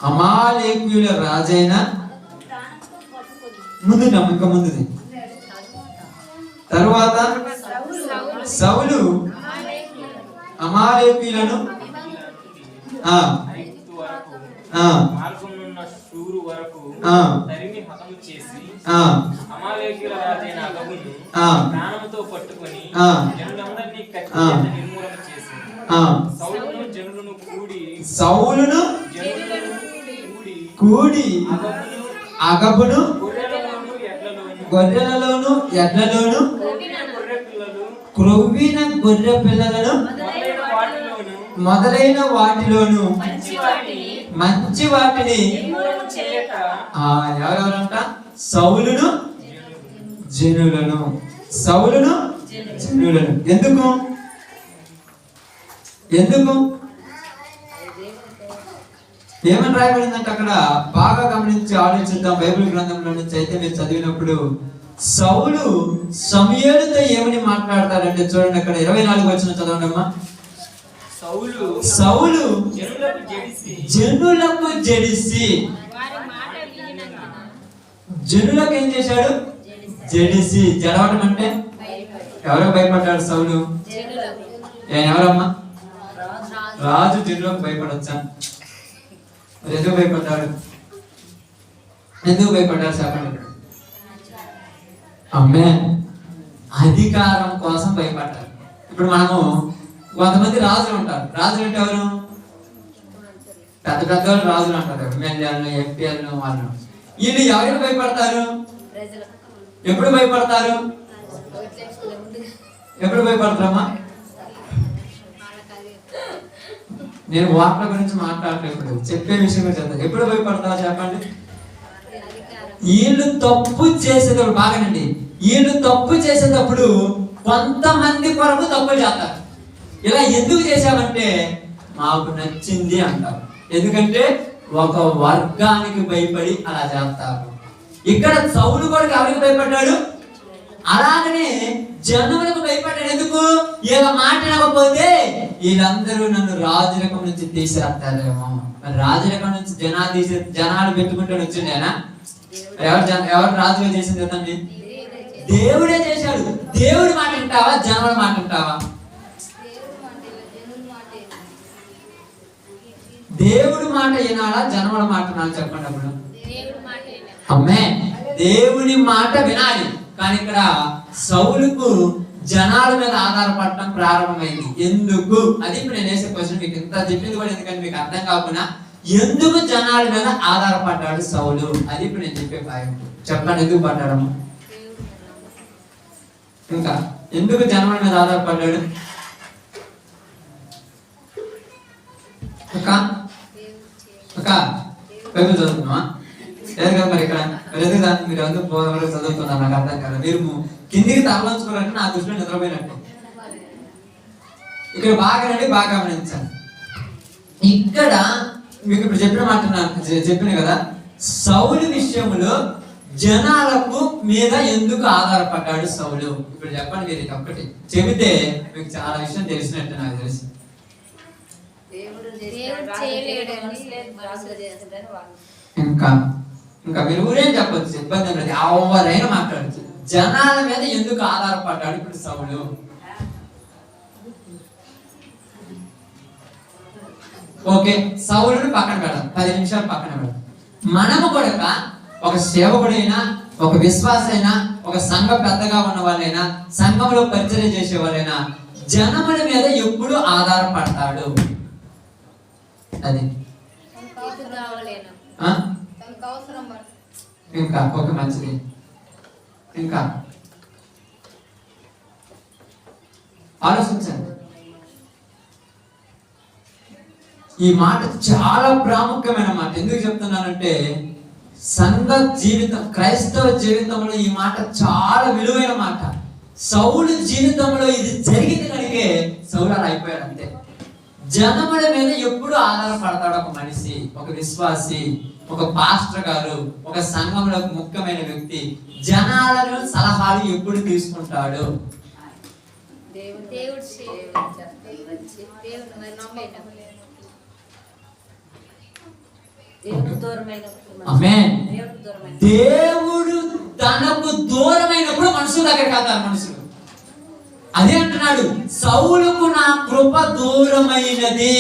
అమాలేకీయుల రాజైన ముందుది తరువాత సౌలు అమాలేకీయులను సౌలును కూడి అగబును గొర్రెలలోను ఎడ్లలోను క్రొవ్విన గొర్రె పిల్లలను మొదలైన వాటిలోను మంచి వాటిని ఎవరెవరంట? సౌలును జనులను. ఎందుకు ఏమని రాయబడిందంటే అక్కడ బాగా గమనించి ఆలోచిద్దాం. బైబిల్ గ్రంథంలో నుంచి అయితే మీరు చదివినప్పుడు సౌలు సమూయేలుతో ఏమని మాట్లాడతారంటే చూడండి అక్కడ 24 వచనం చదవండి అమ్మా. సౌలు జనులకు జడిసి, జనులకు ఏం చేశాడు? జడిసి. జడవటం అంటే ఎవరో భయపడ్డాడు సౌలు? ఎవరమ్మా? రాజు జనులకు భయపడొచ్చా? ఎందుకు భయపడ్డాడు? చెప్పండి. అమ్మే అధికారం కోసం భయపడ్డారు. ఇప్పుడు మనము కొంతమంది రాజులు ఉంటారు. రాజులు అంటే ఎవరు? పెద్ద పెద్ద వాళ్ళు రాజులు అంటారు, ఎమ్మెల్యేలను, ఎంపీలను, వాళ్ళు. వీళ్ళు ఎవరికి భయపడతారు? ఎప్పుడు భయపడతారు? భయపడతారమ్మా? నేను వార్తల గురించి మాట్లాడలేదు, చెప్పే విషయం చెప్తాను. ఎప్పుడు భయపడతారో చెప్పండి. వీళ్ళు తప్పు చేసేటప్పుడు, బాగానండి, వీళ్ళు తప్పు చేసేటప్పుడు కొంతమంది కొరకు తప్పు చేస్తారు. ఇలా ఎందుకు చేశామంటే మాకు నచ్చింది అంటారు. ఎందుకంటే ఒక వర్గానికి భయపడి అలా చేస్తారు. ఇక్కడ సౌలు కూడా ఎవరికి భయపడ్డాడు? అలాగనే జనములకు భయపడ్డాడు. ఎందుకు? ఇలా మాట్లాడకపోతే వీళ్ళందరూ నన్ను రాజరకం నుంచి తీసేస్తారేమో. రాజరకం నుంచి జనాలు పెట్టుకుంటూ వచ్చిండేనా? ఎవరు రాజుగా చేసింది తండ్రి? దేవుడే చేశాడు. దేవుడి మాట వింటావా, జనముల మాట వింటావా? దేవుడి మాట వినాలా, జనముల మాట వినాలి? చెప్పండి. అప్పుడు అమ్మే దేవుని మాట వినాలి. కానీ ఇక్కడ సౌలుకు జనాల మీద ఆధారపడటం ప్రారంభమైంది. ఎందుకు? అది ఇప్పుడు నేను వేసే క్వశ్చన్. మీకు ఇంత చెప్పింది కూడా ఎందుకంటే మీకు అర్థం కాకుండా ఎందుకు జనాల మీద ఆధారపడ్డాడు సౌలు? అది ఇప్పుడు నేను చెప్పే పాయింట్. చెప్పండి, ఎందుకు పడ్డాడమ్మా? ఇంకా ఎందుకు జనాల మీద ఆధారపడ్డాడు? అక్క అక్క బైబిల్ చదువుతున్నావా? లేదు కదా మరి ఇక్కడ లేదు దాన్ని మీరు ఎందుకు బోధనలో చదువుతున్నారు నాకు అర్థం కాదు. మీరు కిందికి తరలించుకోవాలంటే నా దృష్టిలో నిద్రపోయినట్టు. ఇక్కడ బాగా రండి, బాగా గమనించండి. ఇక్కడ మీకు ఇప్పుడు చెప్పిన కదా, సౌలు విషయంలో జనాలకు మీద ఎందుకు ఆధారపడ్డాడు సౌలు? ఇప్పుడు చెప్పండి మీరు. ఇది ఒక్కటి చెబితే మీకు చాలా విషయం తెలిసినట్టు నాకు తెలుసు. ఇంకా ఇంకా మీరు ఊరేం చెప్పచ్చు, ఇబ్బంది లేదు, ఎవరైనా మాట్లాడచ్చు. జనాల మీద ఎందుకు ఆధారపడ్డాడు ఇప్పుడు సౌలు? ఓకే, సౌలుని పక్కన పెడదాం, 10 నిమిషాలు పక్కన పెడదాం. మనము కూడా ఒక సేవకుడైనా, ఒక విశ్వాసైనా, ఒక సంఘ పెద్దగా ఉన్న వాళ్ళైనా, సంఘంలో పరిచయం చేసే వాళ్ళైనా జనముల మీద ఎప్పుడు ఆధారపడతాడు? అది ఇంకా ఒక మంచిది. ఇంకా ఆలోచించండి. ఈ మాట చాలా ప్రాముఖ్యమైన మాట. ఎందుకు చెప్తున్నానంటే సంఘ జీవితం, క్రైస్తవ జీవితంలో ఈ మాట చాలా విలువైన మాట. సౌలు జీవితంలో ఇది జరిగింది కనుకే సౌలు అలా అయిపోయాడు అంతే. జనముల మీద ఎప్పుడు ఆధారపడతాడు ఒక మనిషి, ఒక విశ్వాసి, ఒక పాస్టర్ గారు, ఒక సంఘంలో ముఖ్యమైన వ్యక్తి. జనాలను సలహాలు ఎప్పుడు తీసుకుంటాడు? దేవుడు తనకు దూరమైనప్పుడు మనుషుల దగ్గరికి వెళ్తారు మనుషులు. అదే అంటున్నాడు, సౌలుకు నా కృప దూరమైనది,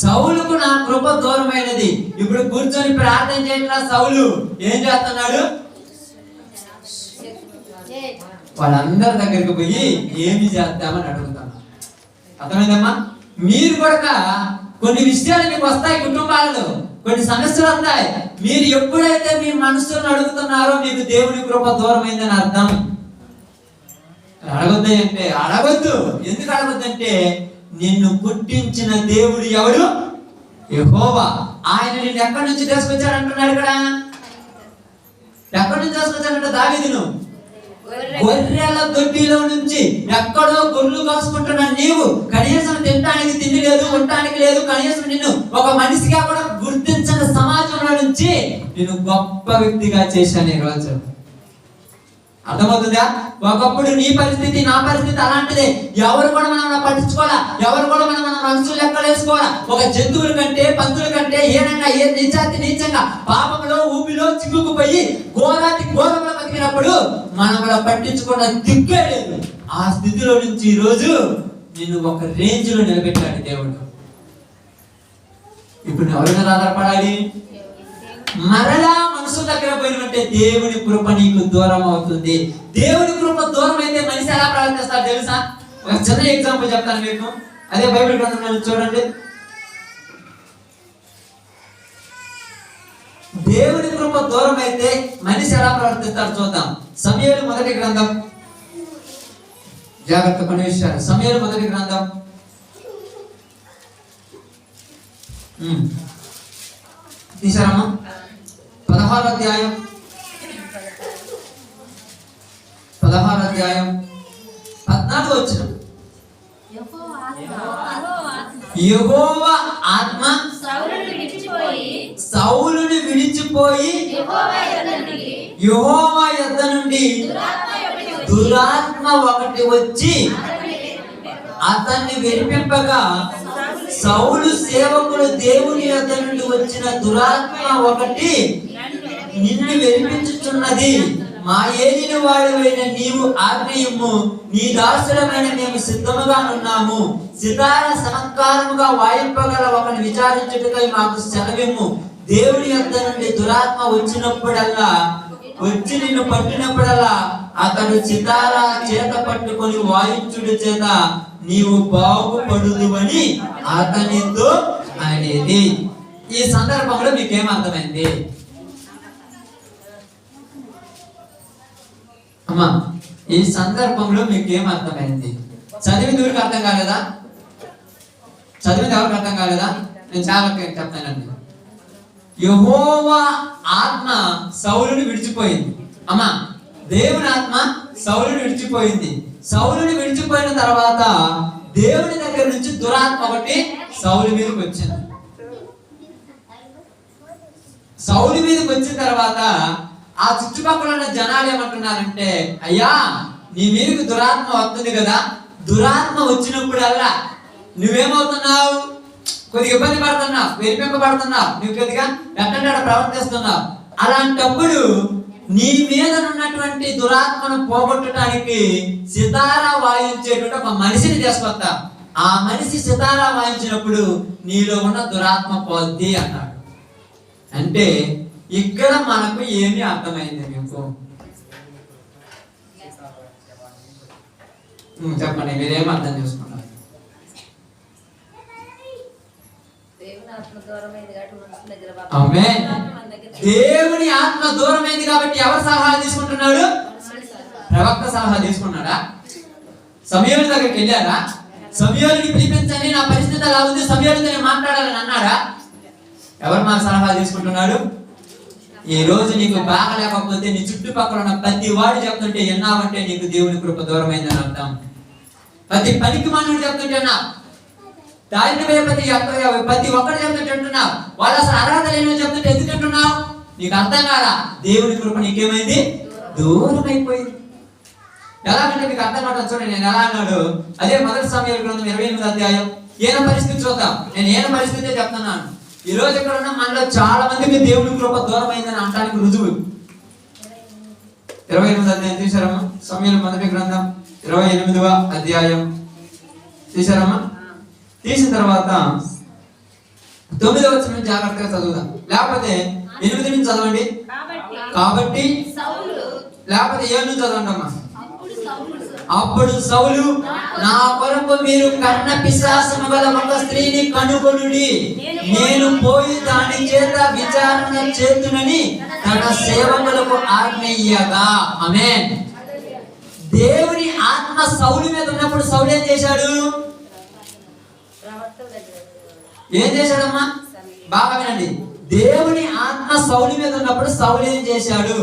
సౌలుకు నా కృప దూరమైనది. ఇప్పుడు కూర్చొని ప్రార్థన చేయట్లా సౌలు, ఏం చేస్తున్నాడు? వాళ్ళందరి దగ్గరికి పోయి ఏమి చేద్దామని అడుగుతాను. అర్థమైందమ్మా? మీరు కూడా కొన్ని విషయాలు మీకు వస్తాయి, కుటుంబాలలో కొన్ని సమస్యలు వస్తాయి. మీరు ఎప్పుడైతే మీ మనసును అడుగుతున్నారో మీకు దేవుని కృప దూరమైందని అర్థం. అడగొద్దు అంటే అడగొద్దు. ఎందుకు అడగొద్దంటే నిన్ను పుట్టించిన దేవుడు ఎవడు? యెహోవా. ఆయన నిన్ను ఎక్కడి నుంచి తీసుకొచ్చాడు అంటున్నాడు ఇక్కడ. ఎక్కడి నుంచి తీసుకొచ్చాడంటే దావీదును గొర్రెల దొడ్డిలో నుంచి. ఎక్కడో గొర్రెలు కాసుకుంటున్న నీవు కనీసం తినడానికి తిండి లేదు, ఉండటానికి లేదు, కనీసం నిన్ను ఒక మనిషిగా కూడా గుర్తించని సమాజంలో నుంచి నేను గొప్ప వ్యక్తిగా చేశాను ఈ రోజు. అర్థమవుతుందా? ఒకప్పుడు నీ పరిస్థితి, నా పరిస్థితి అలాంటిదే. ఎవరు కూడా మనం పట్టించుకోవాలా, ఎవరు కూడా మన మనసులు లెక్కలేసుకోవాలా. ఒక జంతువుల కంటే, పందుల కంటే ఏనంగా నీచంగా పాపంలో ఊపిలో చిక్కుకుపోయి ఘోరంలో బతికినప్పుడు మనం కూడా పట్టించుకున్న దిక్కే లేదు. ఆ స్థితిలో నుంచి ఈ రోజు నిన్ను ఒక రేంజ్ లో నిలబెట్టాడు దేవుడు. ఇప్పుడు ఎవరి మీద ఆధారపడాలి? మరలా మనసు దగ్గర పోయినట్టే దేవుని కృప నీకు దూరం అవుతుంది. దేవుని కృప దూరం అయితే మనిషి ఎలా ప్రవర్తిస్తాడు తెలుసా? ఒక చిన్న ఎగ్జాంపుల్ చెప్తాను మీకు. అదే బైబిల్ గ్రంథంలో చూడండి. దేవుని కృప దూరం అయితే మనిషి ఎలా ప్రవర్తిస్తాడు చూద్దాం. సమూయేలు మొదటి గ్రంథం, జాగ్రత్త కొన్ని విషయాలు. సమూయేలు మొదటి గ్రంథం తీసారమ్మా? 16వ అధ్యాయం 14వ వచనం. యెహోవా ఆత్మ సౌలుని విడిచిపోయి యెహోవా యొద్ద నుండి దురాత్మ ఒకటి వచ్చి అతన్ని వెరిపింపగా సౌలు సేవకుడు దేవుని యొద్ద నుండి వచ్చిన దురాత్మ ఒకటి నిన్ను వెరిపించుచున్నది. మా ఏలిన వాడివైన నీవు ఆజ్ఞయము, నీ దాసులమైన మేము సిద్ధముగా ఉన్నాము. సితార చమత్కారముగా వాయింపగల ఒకని విచారించుటకై మాకు సెలవిమ్ము. దేవుని యొద్ద నుండి దురాత్మ వచ్చి నిన్ను పట్టినప్పుడల్లా అతడు సితార చేత పట్టుకొని వాయించుడు చేత నీవు బాగుపడుదువని అతనితో అనేది. ఈ సందర్భంలో మీకేం అర్థమైంది అమ్మా? ఈ సందర్భంలో మీకేం అర్థమైంది? చదివింది ఎవరికి అర్థం కాలేదా? చదివింది ఎవరికి అర్థం కాలేదా? నేను జాగ్రత్తగా చెప్తానండి. యెహోవా ఆత్మ సౌలుని విడిచిపోయింది. అమ్మా, దేవుని ఆత్మ సౌలుని విడిచిపోయింది. సౌలుని విడిచిపోయిన తర్వాత దేవుని దగ్గర నుంచి దురాత్మ ఒకటి సౌలు మీదకి వచ్చింది. సౌలు మీదకి వచ్చిన తర్వాత ఆ చుట్టుపక్కల ఉన్న జనాలు ఏమంటున్నారంటే, అయ్యా నీ మీదకి దురాత్మ వస్తుంది కదా, దురాత్మ వచ్చినప్పుడల్లా నువ్వేమవుతున్నావు, కొద్దిగా ఇబ్బంది పడుతున్నావు, వెరిపింపబడుతున్నావు, నువ్వు కొద్దిగా ఎట్టంటే ప్రవర్తిస్తున్నావు. అలాంటప్పుడు నీ మీద ఉన్నటువంటి దురాత్మను పోగొట్టడానికి సితారా వాయించేటువంటి ఒక మనిషిని తీసుకొస్తా. ఆ మనిషి సితారా వాయించినప్పుడు నీలో ఉన్న దురాత్మ పోద్ది అన్నాడు. అంటే ఇక్కడ మనకు ఏమి అర్థమైంది మీకు? చెప్పండి, మీరేం అర్థం చేసుకున్నారు? ఆమేన్. దేవుని ఆత్మ దూరమైంది కాబట్టి ఎవరు సలహా తీసుకుంటున్నాడు? ప్రవక్త సలహా తీసుకున్నాడా? సమూయేలు దగ్గరికి వెళ్ళారా? సమూయేలుని పిలిపించండి, నా పరిస్థితి అలా ఉంది, సమూయేలుతో నేను మాట్లాడాలని అన్నాడా? ఎవరు మా సలహా తీసుకుంటున్నాడు? ఈ రోజు నీకు బాగలేకపోతే నీ చుట్టుపక్కల ఉన్న ప్రతి వాడు చెప్తుంటే ఎన్నావంటే నీకు దేవుని కృప దూరమైందని అర్థం. ప్రతి పనికి మానవుడు చెప్తుంటే ప్రతి ఒక్కరు చెప్తుంటున్నావు, వాళ్ళు అసలు అర్హత లేని చెప్తుంటే ఎందుకంటున్నావు? నీకు అర్థం కాదా? దేవుని కృప నీకేమైంది? దూరం అయిపోయింది. ఎలాగంటే మీకు అర్థం కావడం చూడండి. నేను ఎలా అన్నాడు, అదే మొదటి సమూయేలు గ్రంథం 28వ అధ్యాయం. ఏన పరిస్థితి చూద్దాం. నేను ఏన పరిస్థితి చెప్తున్నాను. ఈ రోజు ఇక్కడ ఉన్న మనలో చాలా మందికి దేవుని కృప దూరం అయిందని అనడానికి రుజువు 28వ అధ్యాయం తీసారమ్మా. సమూయేలు మొదటి గ్రంథం 28వ అధ్యాయం తీసారమ్మా. తీసిన తర్వాత 9వ వచనం జాగ్రత్తగా చదువుదాం, లేకపోతే 8 నుంచి చదవండి. కాబట్టి లేకపోతే 7 నుంచి చదవండి అమ్మా. అప్పుడు సౌలు, నా కొరకు మీరు కన్న పిశాచము గల ఒక స్త్రీని కనుగొనుడి, నేను పోయి దాని చేత విచారణ చేతునని తన సేవకులకు ఆజ్ఞయ్యగా. ఆమేన్. దేవుని ఆత్మ సౌలు మీద ఉన్నప్పుడు సౌలు ఏం చేశాడు? ఏం చేశాడమ్మా? బాగా వినండి. దేవుని ఆత్మ సౌలు మీద ఉన్నప్పుడు సౌలు ఏం చేశాడు?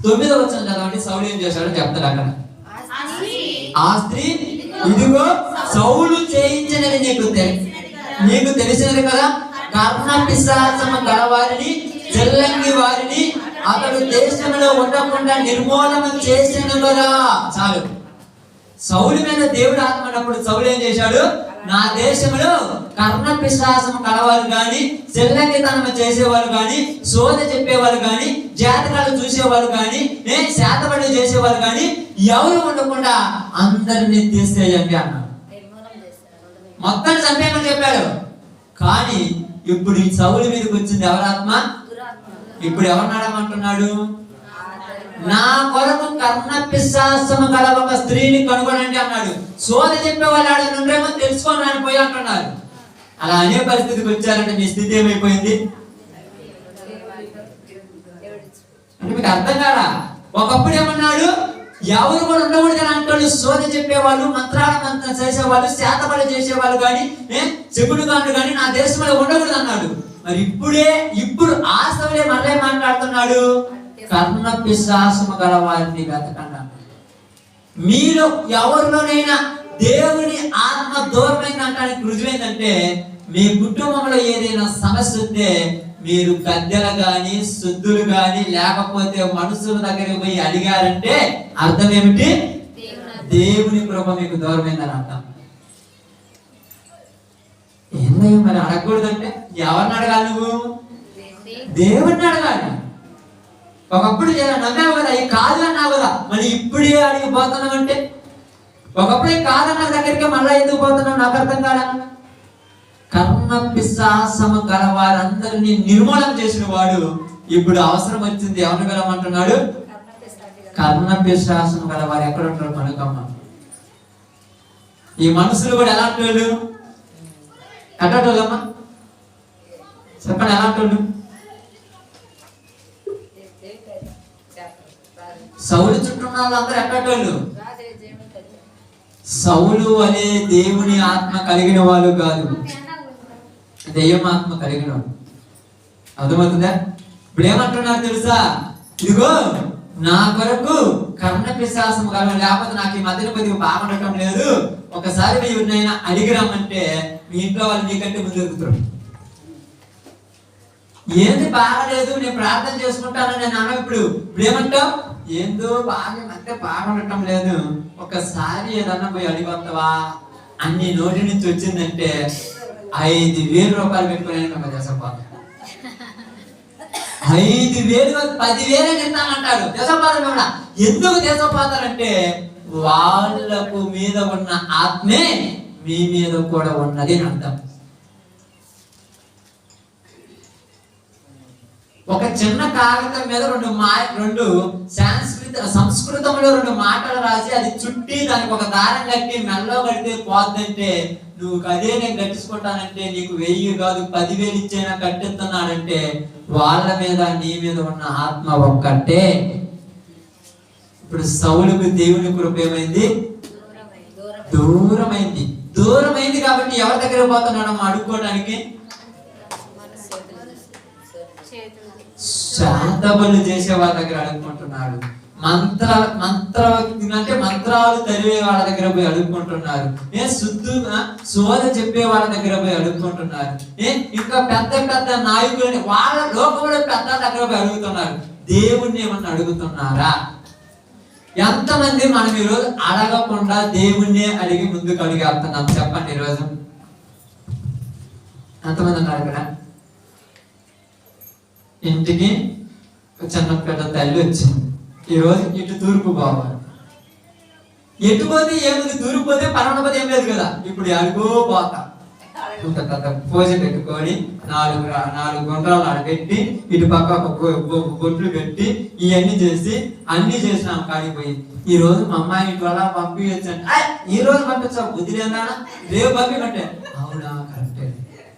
9వ వచనం చదవండి. సౌలు ఏం చేశాడో చెప్తాడు అక్కడ. ఆ స్త్రీ, ఇదిగో సౌలు చేయించినది నీకు తెలిసినది కదా, కర్ణ పిశాచము గలవారిని, చెల్లంగి వారిని అతడు దేశంలో ఉండకుండా నిర్మూలన చేసిన కదా. చాలు. సౌలు మీద దేవుడు ఆత్మ ఉన్నప్పుడు సౌలు ఏం చేశాడు? నా దేశంలో కర్ణ పిశాచము కలవారు గాని, చెల్లంగితనం చేసేవాళ్ళు గాని, సోద చెప్పేవాళ్ళు గాని, జాతకాలు చూసేవాళ్ళు గాని, శాతపడి చేసేవాళ్ళు గాని ఎవరు ఉండకుండా అందరినీ తీసేయండి అన్నాడు. మొత్తం చంపేయమని చెప్పాడు. కానీ ఇప్పుడు ఈ సౌలు మీదకి వచ్చింది ఎవరాత్మ? ఇప్పుడు ఎవరినాడమంటున్నాడు? నా కొరకు కర్ణ పిశాచము గల ఒక స్త్రీని కనుగొనండి అన్నాడు. సోద చెప్పేవాళ్ళు ఆడేమో తెలుసుకొని రానిపోయి అంటున్నారు. అలా అనే పరిస్థితికి వచ్చారంటే మీ స్థితి ఏమైపోయింది అంటే మీకు అర్థం కాదా? ఒకప్పుడు ఏమన్నాడు? ఎవరు కూడా ఉండకూడదని అంటాడు. సోద చెప్పేవాళ్ళు, మంత్రం చేసేవాళ్ళు, శాతపడి చేసేవాళ్ళు కానీ, చెప్పుడు గాండ్లు కానీ నా దేశంలో ఉండకూడదు అన్నాడు. మరి ఇప్పుడు ఆ సభలే మళ్ళీ మాట్లాడుతున్నాడు, కర్ణ పిశాచము గల వారిని వెతకండి. మీలో ఎవరిలోనైనా దేవుని ఆత్మ దూరమైంది అంటానికి రుజువైందంటే, మీ కుటుంబంలో ఏదైనా సమస్య ఉంటే మీరు గద్దెలు గాని, శుద్ధులు గాని, లేకపోతే మనుషుల దగ్గరికి పోయి అడిగారంటే అర్థం ఏమిటి? దేవుని కృప మీకు దూరమైందని అర్థం. ఏందయ్య మరి అడగకూడదంటే ఎవరిని అడగాలి? నువ్వు దేవుడిని అడగాలి. ఒకప్పుడు నమ్మావు కదా, ఈ కాదు అన్నావు కదా, మళ్ళీ ఇప్పుడే అడిగిపోతున్నావు అంటే, ఒకప్పుడే కాదన్న దగ్గరికి మళ్ళీ ఎందుకు పోతున్నావు? నాకు అర్థం కాదా? కర్ణ పిశాచము గల వారందరినీ నిర్మూలన చేసిన వాడు ఇప్పుడు అవసరం వచ్చింది ఎవరిని వెళ్ళమంటున్నాడు? కర్ణ పిశాచము గల వారు ఎక్కడ ఉంటారు? కనుకమ్మ. ఈ మనుషులు కూడా ఎలాంటి వాళ్ళు? ఎట్లాంటోళ్ళమ్మా చెప్పండి, ఎలాంటి వాళ్ళు? సౌలు చుట్టూ ఉన్న వాళ్ళందరూ ఎక్కటోళ్ళు? సౌలు అనే దేవుని ఆత్మ కలిగిన వాళ్ళు కాదు. దెయ్యమాత్మ కలిగినవాడు. అర్థమవుతుందా? ఇప్పుడు ఏమంటున్నారు తెలుసా? ఇదిగో నా కొరకు కర్ణ పిశాసం కాలం, లేకపోతే నాకు ఈ మధ్యన కొద్దిగా బాగుండటం లేదు, ఒకసారి ఎవరినైనా అడిగిరామంటే మీ ఇంట్లో వాళ్ళు నీకంటే ముందు దొరుకుతారు. ఏంది బాగలేదు, నేను ప్రార్థన చేసుకుంటానని నేను అన్నా. ఇప్పుడు ఏమంటావు? ఏందో బాగా అంటే బాగుండటం లేదు, ఒకసారి ఏదన్నా పోయి అడిగొస్తావా అన్ని నోటి నుంచి వచ్చిందంటే 5,000 రూపాయలు పెట్టుకుని మేము దేశపాతం 5,000 10,000 ఇస్తానంటాడు దేశపాతం కూడా. ఎందుకు దేశపాతారంటే వాళ్ళకు మీద ఉన్న ఆత్మే మీ మీద కూడా ఉన్నది అని అర్థం. ఒక చిన్న కాగితం మీద రెండు సంస్కృతంలో 2 మాటలు రాసి అది చుట్టి దానికి ఒక దారం కట్టి మెల్లో కడితే పోద్దంటే, నువ్వు అదే నేను కట్టించుకుంటానంటే నీకు 1000 కాదు 10,000 ఇచ్చైనా కట్టిస్తున్నాడంటే వాళ్ళ మీద నీ మీద ఉన్న ఆత్మ ఒక్కటే. ఇప్పుడు సౌలుకు దేవుని కృప ఏమైంది? దూరమైంది కాబట్టి ఎవరి దగ్గర పోతున్నాడో అడుక్కోవడానికి? శాంతబలు చేసే వాళ్ళ దగ్గర అడుక్కుంటున్నాడు. మంత్రాలు చదివే వాళ్ళ దగ్గర పోయి అడుక్కుంటున్నారు. శోధ చెప్పే వాళ్ళ దగ్గర పోయి అడుక్కుంటున్నారు. ఇంకా పెద్ద నాయకులని వాళ్ళ లోకంలో పెద్ద దగ్గర పోయి అడుగుతున్నారు. దేవుణ్ణి ఏమన్నా అడుగుతున్నారా? ఎంతమంది మనం ఈరోజు అడగకుండా దేవుణ్ణే అడిగి ముందుకు అడిగేస్తున్నాం చెప్పండి? ఈరోజు ఎంతమంది ఉన్నారు ఇక్కడ? ఇంటికి చిన్నపేట తల్లి వచ్చింది, ఈరోజు ఇటు తూర్పు పోవాలి. ఎటు పోతే ఏముంది? తూర్పు పోతే పరమపతి ఏం లేదు కదా. ఇప్పుడు అడుగో పోతా పూజ పెట్టుకొని 4 గుండ్రాలు ఆడబెట్టి ఇటు పక్క బొట్లు పెట్టి ఇవన్నీ చేసి అన్ని చేసినాం కాడిపోయి. ఈ రోజు మా అమ్మాయి ఇటు వల్ల పంపించండి, ఈ రోజు పంపించావు బుద్ధిలేదా? రేపు పంపించంటే అవునా కరెక్టే,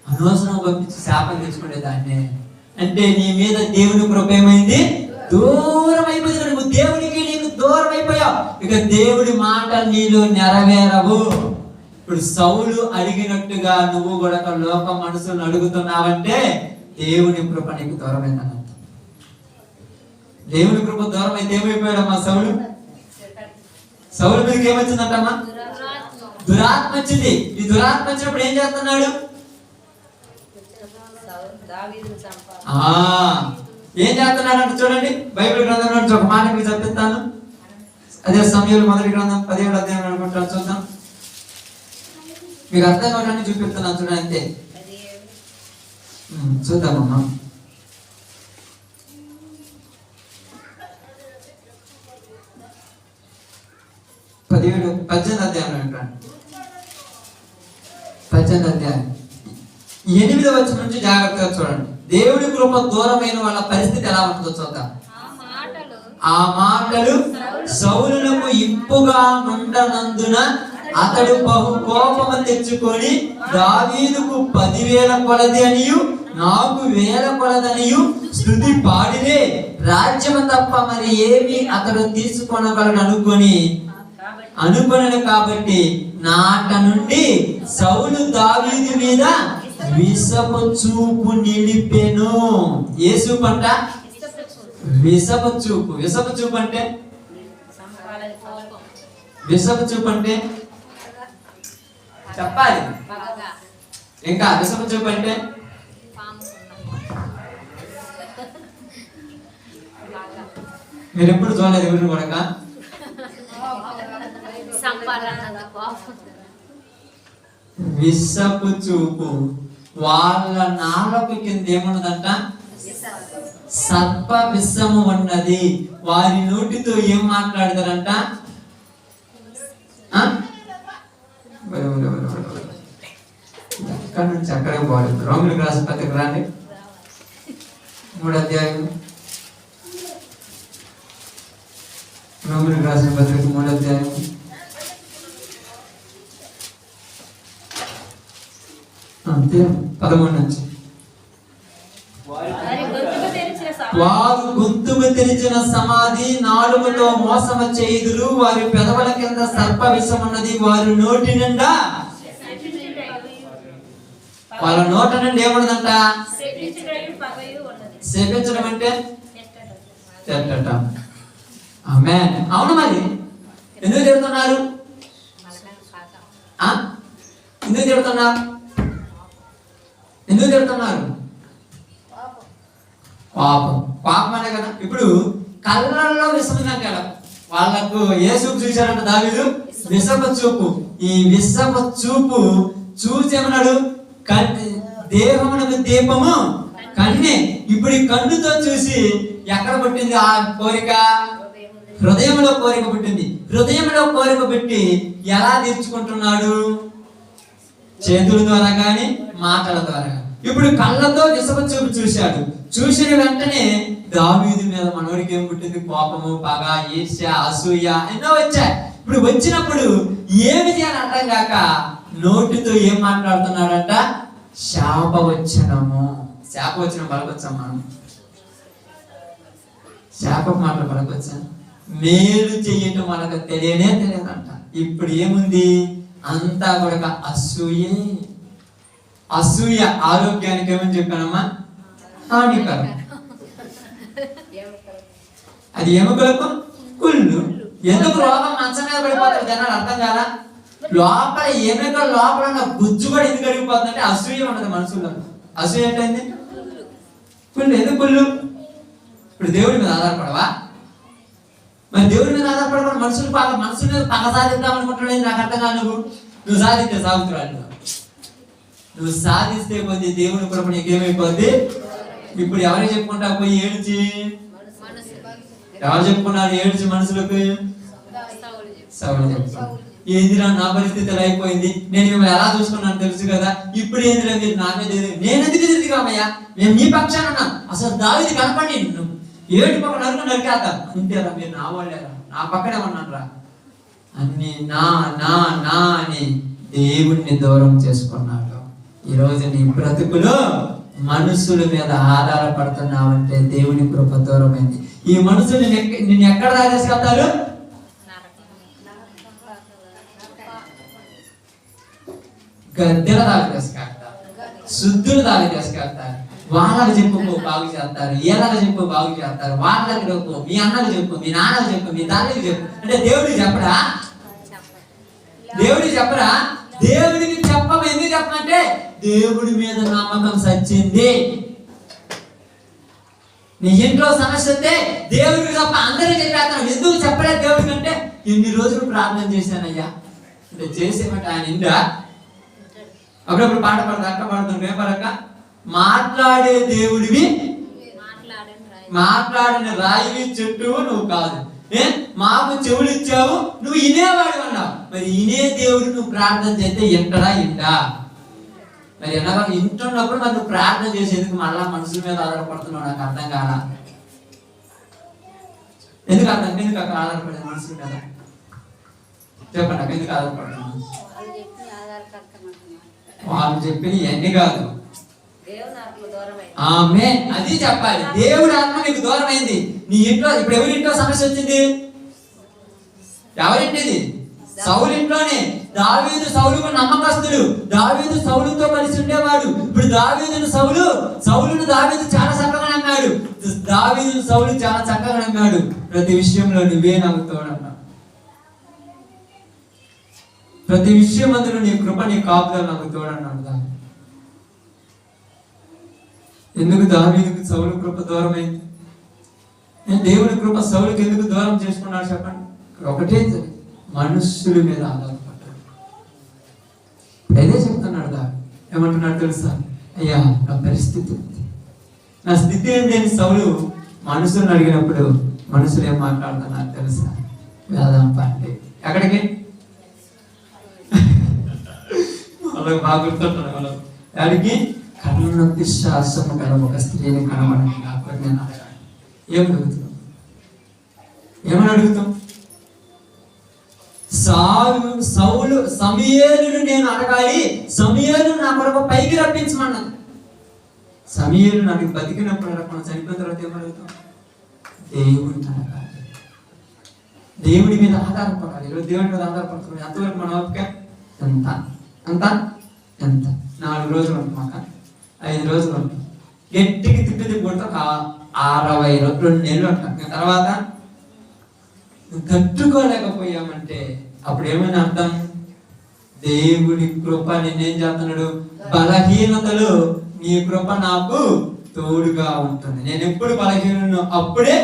అనవసరం పంపించి శాపం తెచ్చుకునే దాన్ని. అంటే నీ మీద దేవుని కృప ఏమైంది? దూరం అయిపోయింది. నువ్వు దేవునికి నీకు దూరం అయిపోయావు. ఇక దేవుడి మాట నీలో నెరవేరవు. ఇప్పుడు సౌలు అడిగినట్టుగా నువ్వు కూడా లోక మనసును అడుగుతున్నావంటే దేవుని కృప నీకు దూరమైందన్న. దేవుని కృప దూరం అయితే ఏమైపోయాడమ్మా సౌలు? సౌలు మీదకి ఏమొచ్చిందంటమ్మా? దురాత్మ వచ్చింది. ఈ దురాత్మ వచ్చినప్పుడు ఏం చేస్తున్నాడు? ఏం చేస్తున్నాడంటే చూడండి, బైబిల్ గ్రంథంలో నుంచి ఒక మాట మీకు చదివిస్తాను. అదే సమయంలో 1 గ్రంథం 17వ అధ్యాయం అనుకుంటాను, చూద్దాం. మీకు అర్థం కావడానికి చూపిస్తున్నాను చూడండి, అంతే. చూద్దామమ్మా. పద్దెనిమిది అధ్యాయం అంటాను. 18వ అధ్యాయం 8వ వచనం నుంచి జాగ్రత్తగా చూడండి. దేవుడి కృప దూరమైన వాళ్ళ పరిస్థితి ఎలా ఉంటుందో చూద్దాం. ఆ మాటలు సౌలునకు ఇంపుగా నుండనందున అతడు బహు కోపము తెచ్చుకొని దావీదుకు 10,000 కొలది అనియు నాకు 1,000 కొలదనియు స్తుతి పాడిరే, రాజ్యము తప్ప మరి ఏమి అతడు తీసుకొనగలడు అనుకొనను కాబట్టి నాట నుండి సౌలు దావీదు మీద విషపు చూపు నిలిపెను. ఏ చూపు అంట? విషపు చూపు. విషపు చూపు అంటే చెప్పాలి ఇంకా. విషపు చూపు అంటే మీరు ఎప్పుడు చూడలేదు ఎవరిని కూడా. విషపు చూపు. వాళ్ళ నాలుక కింద ఏమున్నదంట? సర్ప విషము ఉన్నది. వారి నోటితో ఏం మాట్లాడతారంట? ఎక్కడి నుంచి అక్కడే పోవాలి. రోమిలకు రాసిన పత్రిక రాండి, 3వ అధ్యాయం. రోమిలకు రాసిన పత్రిక 3వ అధ్యాయం 13 నుంచి. వారు గొంతుకు తెరిచిన సమాధి నాలుగుతో మోసము చేయుదురు, వారి పెదవుల కింద సర్ప విషం ఉన్నది, వారి నోటి నిండా వాళ్ళ నోట నుండి ఏముండదంట? శపించడం అంటే తిట్టడం. ఆమేన్. అవును, మరి ఎందుకు తిడుతున్నారు? ఎందుకు తిడుతున్నారు? ఎందుకు తిడుతున్నారు? పాపం. పాపం అనే కదా. ఇప్పుడు కళ్ళల్లో విషమందంటే వాళ్ళకు ఏ చూపు చూశారంట దావీదు? విషపు చూపు. ఈ విషపు చూపు చూసేమన్నాడు? దేహమునకు దీపము కన్నే. ఇప్పుడు ఈ కన్నుతో చూసి ఎక్కడ పుట్టింది ఆ కోరిక? హృదయంలో కోరిక పుట్టింది. హృదయంలో కోరిక పెట్టి ఎలా తీర్చుకుంటున్నాడు? చేతుల ద్వారా కానీ మాటల ద్వారా. ఇప్పుడు కళ్ళతో విషపు చూపు చూశాడు. చూసిన వెంటనే దావీదు మీద మనోడికి ఏం పుట్టింది? కోపము, పగ, ఈర్ష్య, అసూయ ఎన్నో వచ్చాయి. ఇప్పుడు వచ్చినప్పుడు ఏమి చేయాలి అర్థం కాక నోటితో ఏం మాట్లాడుతున్నాడంట? శాపవచనము. శాపవచనం పలకొచ్చాం మనం? శాప మాటలు పలకొచ్చాం? మేలు చెయ్యటం మనకు తెలియదంట. ఇప్పుడు ఏముంది? అంతా కూడా అసూయే. అసూయ ఆరోగ్యానికి ఏమని చెప్పానమ్మా? హానికరం. అది ఎముకలకు కుళ్ళు. ఎందుకు రోగం మంచం మీద పడిపోతారు జనాలు? అర్థం కాదా? లోపల ఎముకల లోపల ఉన్న గుజ్జు కూడా ఎందుకు అడిగిపోతుంది అంటే అసూయ ఉండదు మనసులో. అసూయ ఏంటండి? కుళ్ళు. ఎందుకు కుళ్ళు? ఇప్పుడు దేవుడి మీద ఆధారపడవా? మరి దేవుడి మీద ఆధారపడకుండా మనుషుల మీద పగ సాధిద్దాం అనుకుంటున్నాడు. నాకు అర్థం కాదు. నువ్వు సాధిస్తే సాగుతురాలు. నువ్వు సాధిస్తే కొద్ది దేవుని కృప నీకేమైపోద్ది? ఇప్పుడు ఎవరు చెప్పుకుంటా పోయి ఏడ్చి? ఎవరు చెప్పుకున్నారు ఏడ్చి మనుషులకు? సౌలు చెప్పుకున్నారు. ఏందిరా నా పరిస్థితి ఎలా అయిపోయింది, నేను మిమ్మల్ని ఎలా చూసుకున్నాను తెలుసు కదా, ఇప్పుడు ఏందిరా మీరు నా మీద? నేను ఎందుకు తిరిగామయ్యా? మేము నీ పక్షాన ఉన్నాం. అసలు దావీదు కనపడి ఏడు పక్క నరికేద్దాం. అంతేరా, మీరు నా వాళ్ళేరా, నా పక్కనే ఉన్నాను రా అన్ని నా నా నా అని దేవుణ్ణి దూరం చేసుకున్నాడు. ఈరోజు నీ బ్రతుకులో మనుషుల మీద ఆధారపడుతున్నావంటే దేవుని కృప దూరమైంది. ఈ మనుషులు నిన్ను ఎక్కడ దాచేసుకెళ్తారు? గద్దెల దారి తీసుకెళ్తారు, శుద్ధులు దారి తీసుకెళ్తారు. వాళ్ళకి చెప్పు బాగు చేస్తారు, ఏళ్ళకి చెప్పు బాగు చేస్తారు, వాళ్ళకి చెప్పు, మీ అన్నకు చెప్పు, మీ నాన్నకు చెప్పు, మీ తల్లికి చెప్పు అంటే దేవుడికి చెప్పరా? దేవుడికి చెప్పరా? దేవుడికి చెప్పం. ఎందుకు చెప్పమంటే దేవుడి మీద నమ్మకం సచ్చింది. నీ ఇంట్లో సమస్య వస్తే దేవుడికి తప్ప అందరికీ చెప్పేస్తాను. ఎందుకు చెప్పలేదు దేవుడికి అంటే ఎన్ని రోజులు ప్రార్థన చేశానయ్యా అంటే చేసేమంటే ఆయన ఇందా అప్పుడప్పుడు పాట పాడదు అక్క పాడుతుంది ఏమరక్క మాట్లాడే దేవుడివి, మాట్లాడిన రాయివి చెట్టు నువ్వు కాదు. మాకు చెవులు ఇచ్చావు, నువ్వు ఇనేవాడు అన్నావు. మరి ఇనే దేవుడు నువ్వు ప్రార్థన చేస్తే ఎంటడా ఇంటా? మరి ఎలా ఇంటున్నప్పుడు మరి నువ్వు ప్రార్థన చేసేందుకు మళ్ళా మనుషుల మీద ఆధారపడుతున్నావు? నాకు అర్థం కాదా? ఎందుకు అక్కడ ఆధారపడేది మనుషుల మీద? చెప్పండి నాకు ఎందుకు ఆధారపడుతున్నావు? వాళ్ళు చెప్పిన ఎన్ని కాదు, ఆమె అది చెప్పాలి. దేవుడి ఆత్మ నీకు దూరం అయింది. నీ ఇంట్లో ఇప్పుడు ఎవరింట్లో సమస్య వచ్చింది? ఎవరింటిది? సౌలు ఇంట్లోనే. దావీదు సౌలుకు నమ్మకస్తుడు. దావీదు సౌలుతో కలిసి ఉండేవాడు. ఇప్పుడు సౌలును దావీదు చాలా చక్కగా నమ్మాడు. దావీదు సౌలు చాలా చక్కగా నమ్మాడు. ప్రతి విషయంలో నువ్వే నాకు తోడన్నా, ప్రతి విషయం అందులో నీ కృప నీ కాపుదల నాకు తోడన్నాడు. ఎందుకు దావీదుకు సౌలు కృప దూరమైంది? దేవుని కృప సౌలుకి ఎందుకు దూరం చేసుకున్నాడు చెప్పండి? ఒకటే మనుషుల మీద ఆధారపడ్డాడు. అదే చెప్తున్నాడు దావీదు. ఏమంటున్నాడు తెలుసా? అయ్యా నా పరిస్థితి, నా స్థితి ఏంటి అని సౌలు మనుషులను అడిగినప్పుడు మనుషులు ఏం మాట్లాడుతున్నారు తెలుసా? వేదాం పాండే ఎక్కడికి వాళ్ళకి బాగా గుర్తుంటారు. వాళ్ళు ఎక్కడికి? కన్ను విశ్వాసము గల ఒక స్త్రీని కనబడి నేను అడగాలి. ఏమని అడుగుతాం? సౌలు సమూయేలును నేను అడగాలి, సమూయేలు నా కొరకు పైకి రప్పించమన్నాను. సమూయేలు నాకు బతికినప్పుడు అడగకుండా చనిపోయిన తర్వాత ఏమడుగుతాం? దేవుడిని అడగాలి, దేవుడి మీద ఆధారపడాలి. ఈరోజు దేవుడి మీద ఆధారపడుతున్నాడు. ఎంతవరకు మన ఓపిక? ఎంత ఎంత ఎంత 4 రోజులు ఉంటాం, 5 రోజులు ఉంటాం. గట్టికి తిప్పి కొడతా 2 నెలలు ఉంటాం. తర్వాత తట్టుకోలేకపోయామంటే అప్పుడు ఏమైనా అర్థం? దేవుడి కృప నిన్నేం చేస్తున్నాడు? బలహీనతలు నీ కృప నాకు తోడుగా ఉంటుంది. నేను ఎప్పుడు బలహీనను అప్పుడే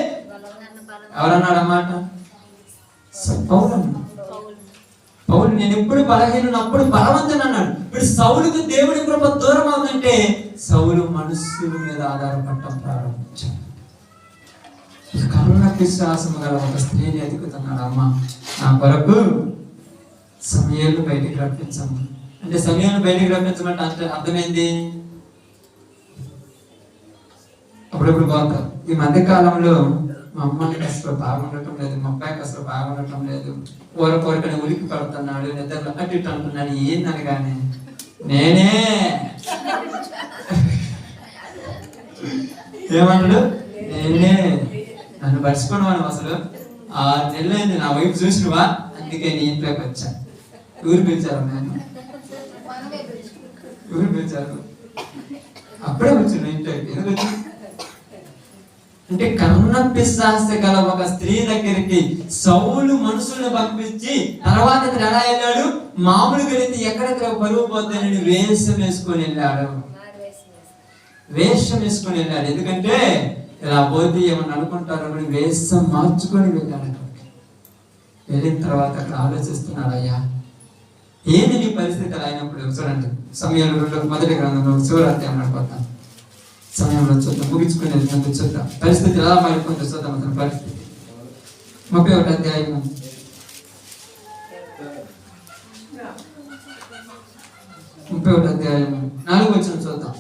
ఎవరన్నాడు అన్నమాట? పౌలు నేను ఎప్పుడు బలహీనను అప్పుడు బలవంతుని అన్నాడు. ఇప్పుడు సౌలుకు దేవుడి కృప దూరం అవుతుంటే సౌలు మనుషుల మీద ఆధారపడటం ప్రారంభించాడు. కరుణ విశ్వాసం గల ఒక స్త్రీని ఎదుగుతున్నాడు. అమ్మ నా కొరకు సమయాన్ని బయటికి రప్పించము అంటే, సమయాన్ని బయటికి రప్పించమంటే అంటే అర్థమైంది. అప్పుడప్పుడు పోతారు. ఈ మధ్య కాలంలో మా అమ్మకి అసలు బాగుండటం లేదు, మా అబ్బాయికి అసలు బాగుండటం లేదు, కోరికని ఉలికి పడుతున్నాడు, నిద్రలో అటు ఇటు అంటున్నాడు. ఏందని కానీ నేనే ఏమన్నాడు? నేనే నన్ను పరుచుకున్నాను. అసలు 6 నెలలైంది నా వైపు చూసినవా, అందుకే నీ ఇంట్లోకి వచ్చా. ఊరు పిలిచారు, నేను ఊరు పిలిచారు, అప్పుడే వచ్చాను ఇంట్లోకి. ఎందుకు వచ్చి అంటే కరుణ పిశాచి గల ఒక స్త్రీ దగ్గరికి సౌలు మనుషుల్ని పంపించి తర్వాత ఇతను ఎలా వెళ్ళాడు? మామూలుగా వెళ్తే ఎక్కడెక్కడ పరువు పోతానని వేషం వేసుకొని వెళ్ళాడు. వేషం వేసుకొని వెళ్ళాడు. ఎందుకంటే ఇలా పోతే ఏమన్నా అనుకుంటారు అని వేషం మార్చుకొని వెళ్ళాడు. వెళ్ళిన తర్వాత అక్కడ ఆలోచిస్తున్నాడు, అయ్యా ఏంది నీ పరిస్థితి అలా అయినప్పుడు? చూడండి సమయంలో 1 గ్రంథంలో చివరి అడిపోతాను. సమయంలో చూద్దాం, ముగించుకునేది చూద్దాం పరిస్థితి ఎలా మారిపోతుందో చూద్దాం. అతని పరిస్థితి 31వ అధ్యాయము 4వ వచనం చూద్దాం.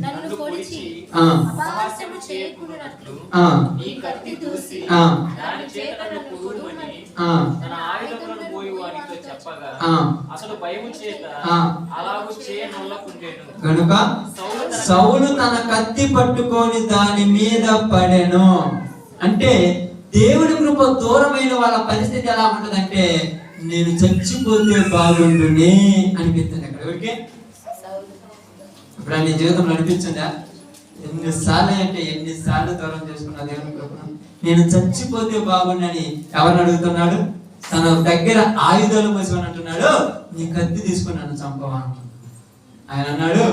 నన్ను పొడిచి అపహాస్యము చేయకున్నట్లు నీ కత్తి దూసి దాని చేత నన్ను కొడుమని తన ఆయుధములను పోయి వానితో చెప్పగా అసలు భయము చేత అలాగు చేయనొల్లకుండెను. కనుక సౌలు తన కత్తి పట్టుకొని దాని మీద పడెను. అంటే దేవుని కృప దూరమైన వాళ్ళ పరిస్థితి ఎలా ఉంటదంటే, నేను చచ్చిపోతే బాగుండునే అనిపిస్తుంది. అక్కడ ఎవరికి? ఇప్పుడు నీ జీవితంలో అనిపించిందా? ఎన్నిసార్లు దూరం చేసుకున్నా దేవుని కృపను. నేను చచ్చిపోతే బాగుండని ఎవరిని అడుగుతున్నాడు? తన దగ్గర ఆయుధాలు మోసుకొని అంటున్నాడు, నీ కత్తి తీసుకుని నన్ను చంపవా అంటున్నాడు. ఆయన అన్నాడు,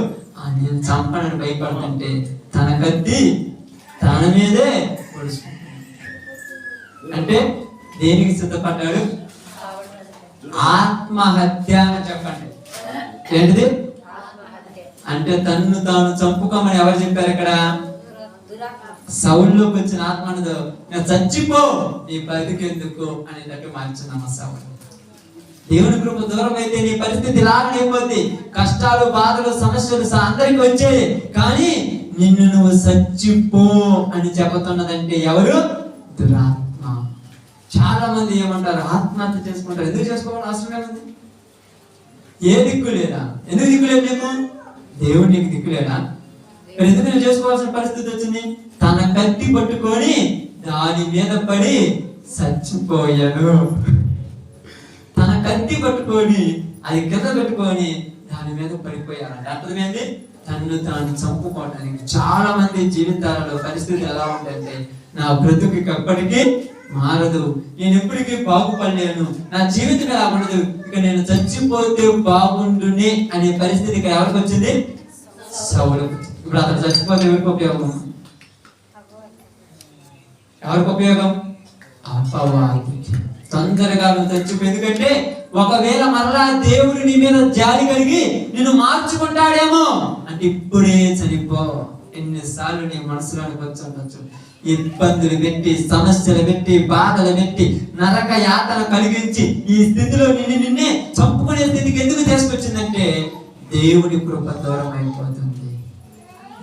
నేను చంపనని భయపడుతుంటే తన కత్తి తన మీదే పొడుచుకుంటాడు. అంటే దేనికి సిద్ధపడ్డాడు? ఆత్మహత్య అని చెప్పండి. ఏంటిది? అంటే తన్ను తాను చంపుకోమని ఎవరు చెప్పారు? ఇక్కడ సౌలులోకి వచ్చిన ఆత్మ అనదు, నేను చచ్చిపో నీ బతికెందుకు అనేటట్టు మార్చున్నామా సౌలు. దేవుని కృప దూరం అయితే నీ పరిస్థితి ఇలాగనే అయిపోద్ది. కష్టాలు, బాధలు, సమస్యలు అందరికి వచ్చాయి, కానీ నిన్ను నువ్వు చచ్చిపో అని చెబుతున్నదంటే ఎవరు? దురాత్మ. చాలా మంది ఏమంటారు? ఆత్మహత్య చేసుకుంటారు. ఎందుకు చేసుకోవాలి? అవసరమే ఉంది. ఏ దిక్కు లేదా? ఎందుకు దిక్కు లేదు నీకు? దేవుడు నీకు దిక్కులేడా? ఎందుకు నేను చేసుకోవాల్సిన పరిస్థితి వచ్చింది? తన కత్తి పట్టుకొని దాని మీద పడి చచ్చిపోయాడు. తన కత్తి పట్టుకొని అది కింద పెట్టుకొని దాని మీద పడిపోయాడు. అర్థమైంది? తన్ను తాను చంపుకోవడానికి. చాలా మంది జీవితాలలో పరిస్థితి ఎలా ఉందంటే, నా బ్రతుకు ఎప్పటికీ మారదు, నేను ఎప్పటికీ బాగుపడలేను, నా జీవితం ఎలా ఉండదు, ఇక నేను చచ్చిపోతే బాగుండునే అనే పరిస్థితికి ఎవరికి వచ్చింది? సౌలుకు. ఇప్పుడు అతను చచ్చిపోతే ఎవరికి ఉపయోగం? ఎవరికి ఉపయోగం? అపవాదికి. తొందరగా నువ్వు చచ్చిపో. ఎందుకంటే ఒకవేళ మరలా దేవుడు నీ మీద జాలి కలిగి నిన్ను మార్చుకుంటాడేమో అంటే ఇప్పుడే చనిపో. ఎన్నిసార్లు నీ మనసులోనికి వచ్చి ఇబ్బందులు పెట్టి, సమస్యలు పెట్టి, బాధలు పెట్టి, నరక యాతన కలిగించి ఈ స్థితిలో నిన్నే చంపుకునే స్థితికి ఎందుకు తీసుకొచ్చిందంటే దేవుని కృప దూరం అయిపోతుంది.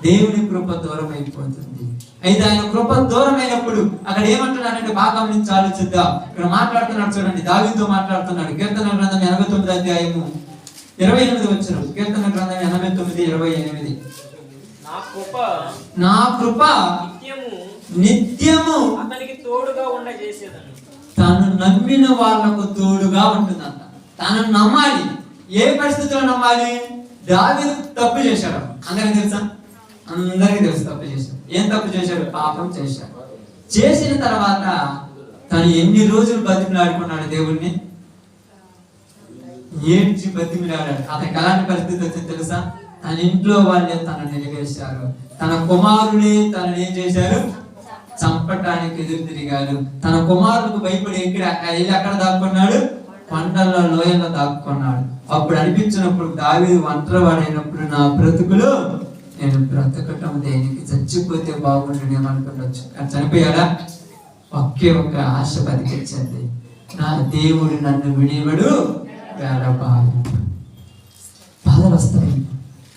దేవుని కృప దూరం అయిపోతుంది. అయితే ఆయన కృప దూరం అయినప్పుడు అక్కడ ఏమంటున్నాడంటే బాగా గమనించి ఆలోచిద్దాం. ఇక్కడ మాట్లాడుతున్నాడు, చూడండి, దావీదుతో మాట్లాడుతున్నాడు. కీర్తన గ్రంథం 89వ అధ్యాయము 28వ వచనం. కీర్తన గ్రంథం 89:28. నా కృప నిత్యము అతనికి తోడుగా ఉండజేసేదను. తను నమ్మిన వాళ్ళకు తోడుగా ఉంటుందంట. తను నమ్మాలి. ఏ పరిస్థితిలో నమ్మాలి? దావీదు తప్పు చేశాడు. అందరికీ తెలుసా? అందరికీ తెలుసు తప్పు చేశాడు. ఏం తప్పు చేశాడు? పాపం చేశాడు. చేసిన తర్వాత తను ఎన్ని రోజులు బతిమిలాడుకున్నాడు దేవుణ్ణి? ఏడ్చి బతిమిలాడాడు. అతనికి ఎలాంటి పరిస్థితి వచ్చింది తెలుసా? తన ఇంట్లో వాళ్ళే తనని నిలవేశారు. తన కుమారుడే తనని ఏం చేశారు? చంపటానికి ఎదురు తిరిగాడు. తన కుమారులకు భయపడి ఎక్కడ దాక్కున్నాడు? కొండల్లో, లోయల్లో దాక్కున్నాడు. అప్పుడు అనిపించినప్పుడు దావీదు ఒంటరివాడైనప్పుడు నా బ్రతుకులు నేను బ్రతకటం దేనికి, చచ్చిపోతే బాగుండేమనుకుండొచ్చు. కానీ చనిపోయాడా? ఒకే ఒక ఆశ బతికించింది, నా దేవుడు నన్ను విడివడు బాధలు వస్తాయి,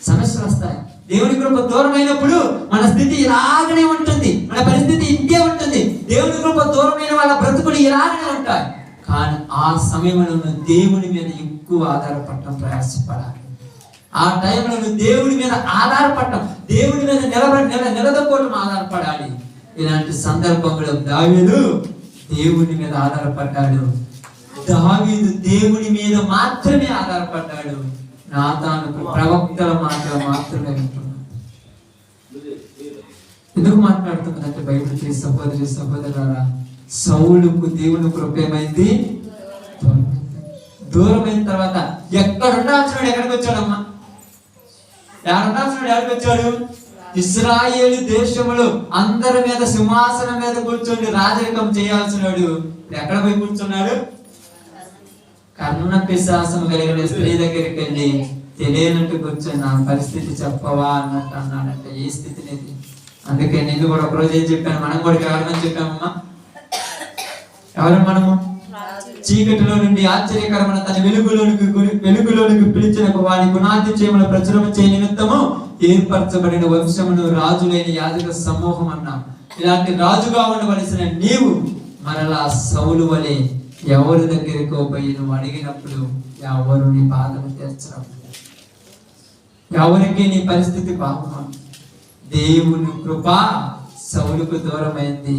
సమస్యలు వస్తాయి. దేవుని కృప దూరం అయినప్పుడు మన స్థితి ఇలాగనే ఉంటుంది, మన పరిస్థితి ఇంతే ఉంటుంది. దేవుని కృప దూరమైన వాళ్ళ బ్రతుకులు ఇలాగనే ఉంటాయి. కానీ ఆ సమయంలో దేవుని మీద ఎక్కువ ఆధారపడటం ప్రయాసపడాలి. ఆ టైంలో దేవుడి మీద ఆధారపడటం, దేవుడి మీద నిలదొక్కడం ఆధారపడాలి. ఇలాంటి సందర్భంలో దావీదు దేవుని మీద ఆధారపడ్డాడు. దావీదు దేవుని మీద మాత్రమే ఆధారపడ్డాడు. నాతాను ప్రవక్తల మాటలు మాత్రమే వింటున్నాడు. ఎందుకు మాట్లాడుతున్నదంటే బైబిల్ సహోదరులారా, సౌలుకు దేవుని కృప ఏమైంది? దూరమైన తర్వాత ఎక్కడ ఉండాల్సిన ఎక్కడికి వచ్చాడమ్మా? ఎక్కడికి వచ్చాడు? ఇశ్రాయేలు దేశంలో అందరి మీద సింహాసనం మీద కూర్చొని రాజరికం చేయాల్సినాడు. ఎక్కడ పోయి కూర్చున్నాడు? కర్ణ పిశాసం కలిగిన స్త్రీ దగ్గరికి వెళ్ళి తెలియనట్టు కూర్చొని నా పరిస్థితి చెప్పవా అన్నట్టు అన్నాడంటే ఏ స్థితి అనేది. అందుకే నేను కూడా ఒకరోజు ఏం చెప్పాను, మనం కూడా ఎవరని చెప్పామమ్మా? ఎవరు మనము? చీకటిలో నుండి ఆశ్చర్యకరమైన తన వెలుగులోనికి పిలిచిన వారి గుణాతిశయముల ప్రచురము చేయ నిమిత్తము ఏర్పరచబడిన వంశమును రాజులైన యాజక సమూహం అన్నాం. ఇలాంటి రాజుగా ఉండవలసిన నీవు మరలా సౌలు వలె ఎవరి దగ్గరికి పోయి నువ్వు అడిగినప్పుడు ఎవరు నీ బాధను తీర్చడం, ఎవరికి నీ పరిస్థితి బాగుంది. దేవుని కృప సౌలుకు దూరమైంది.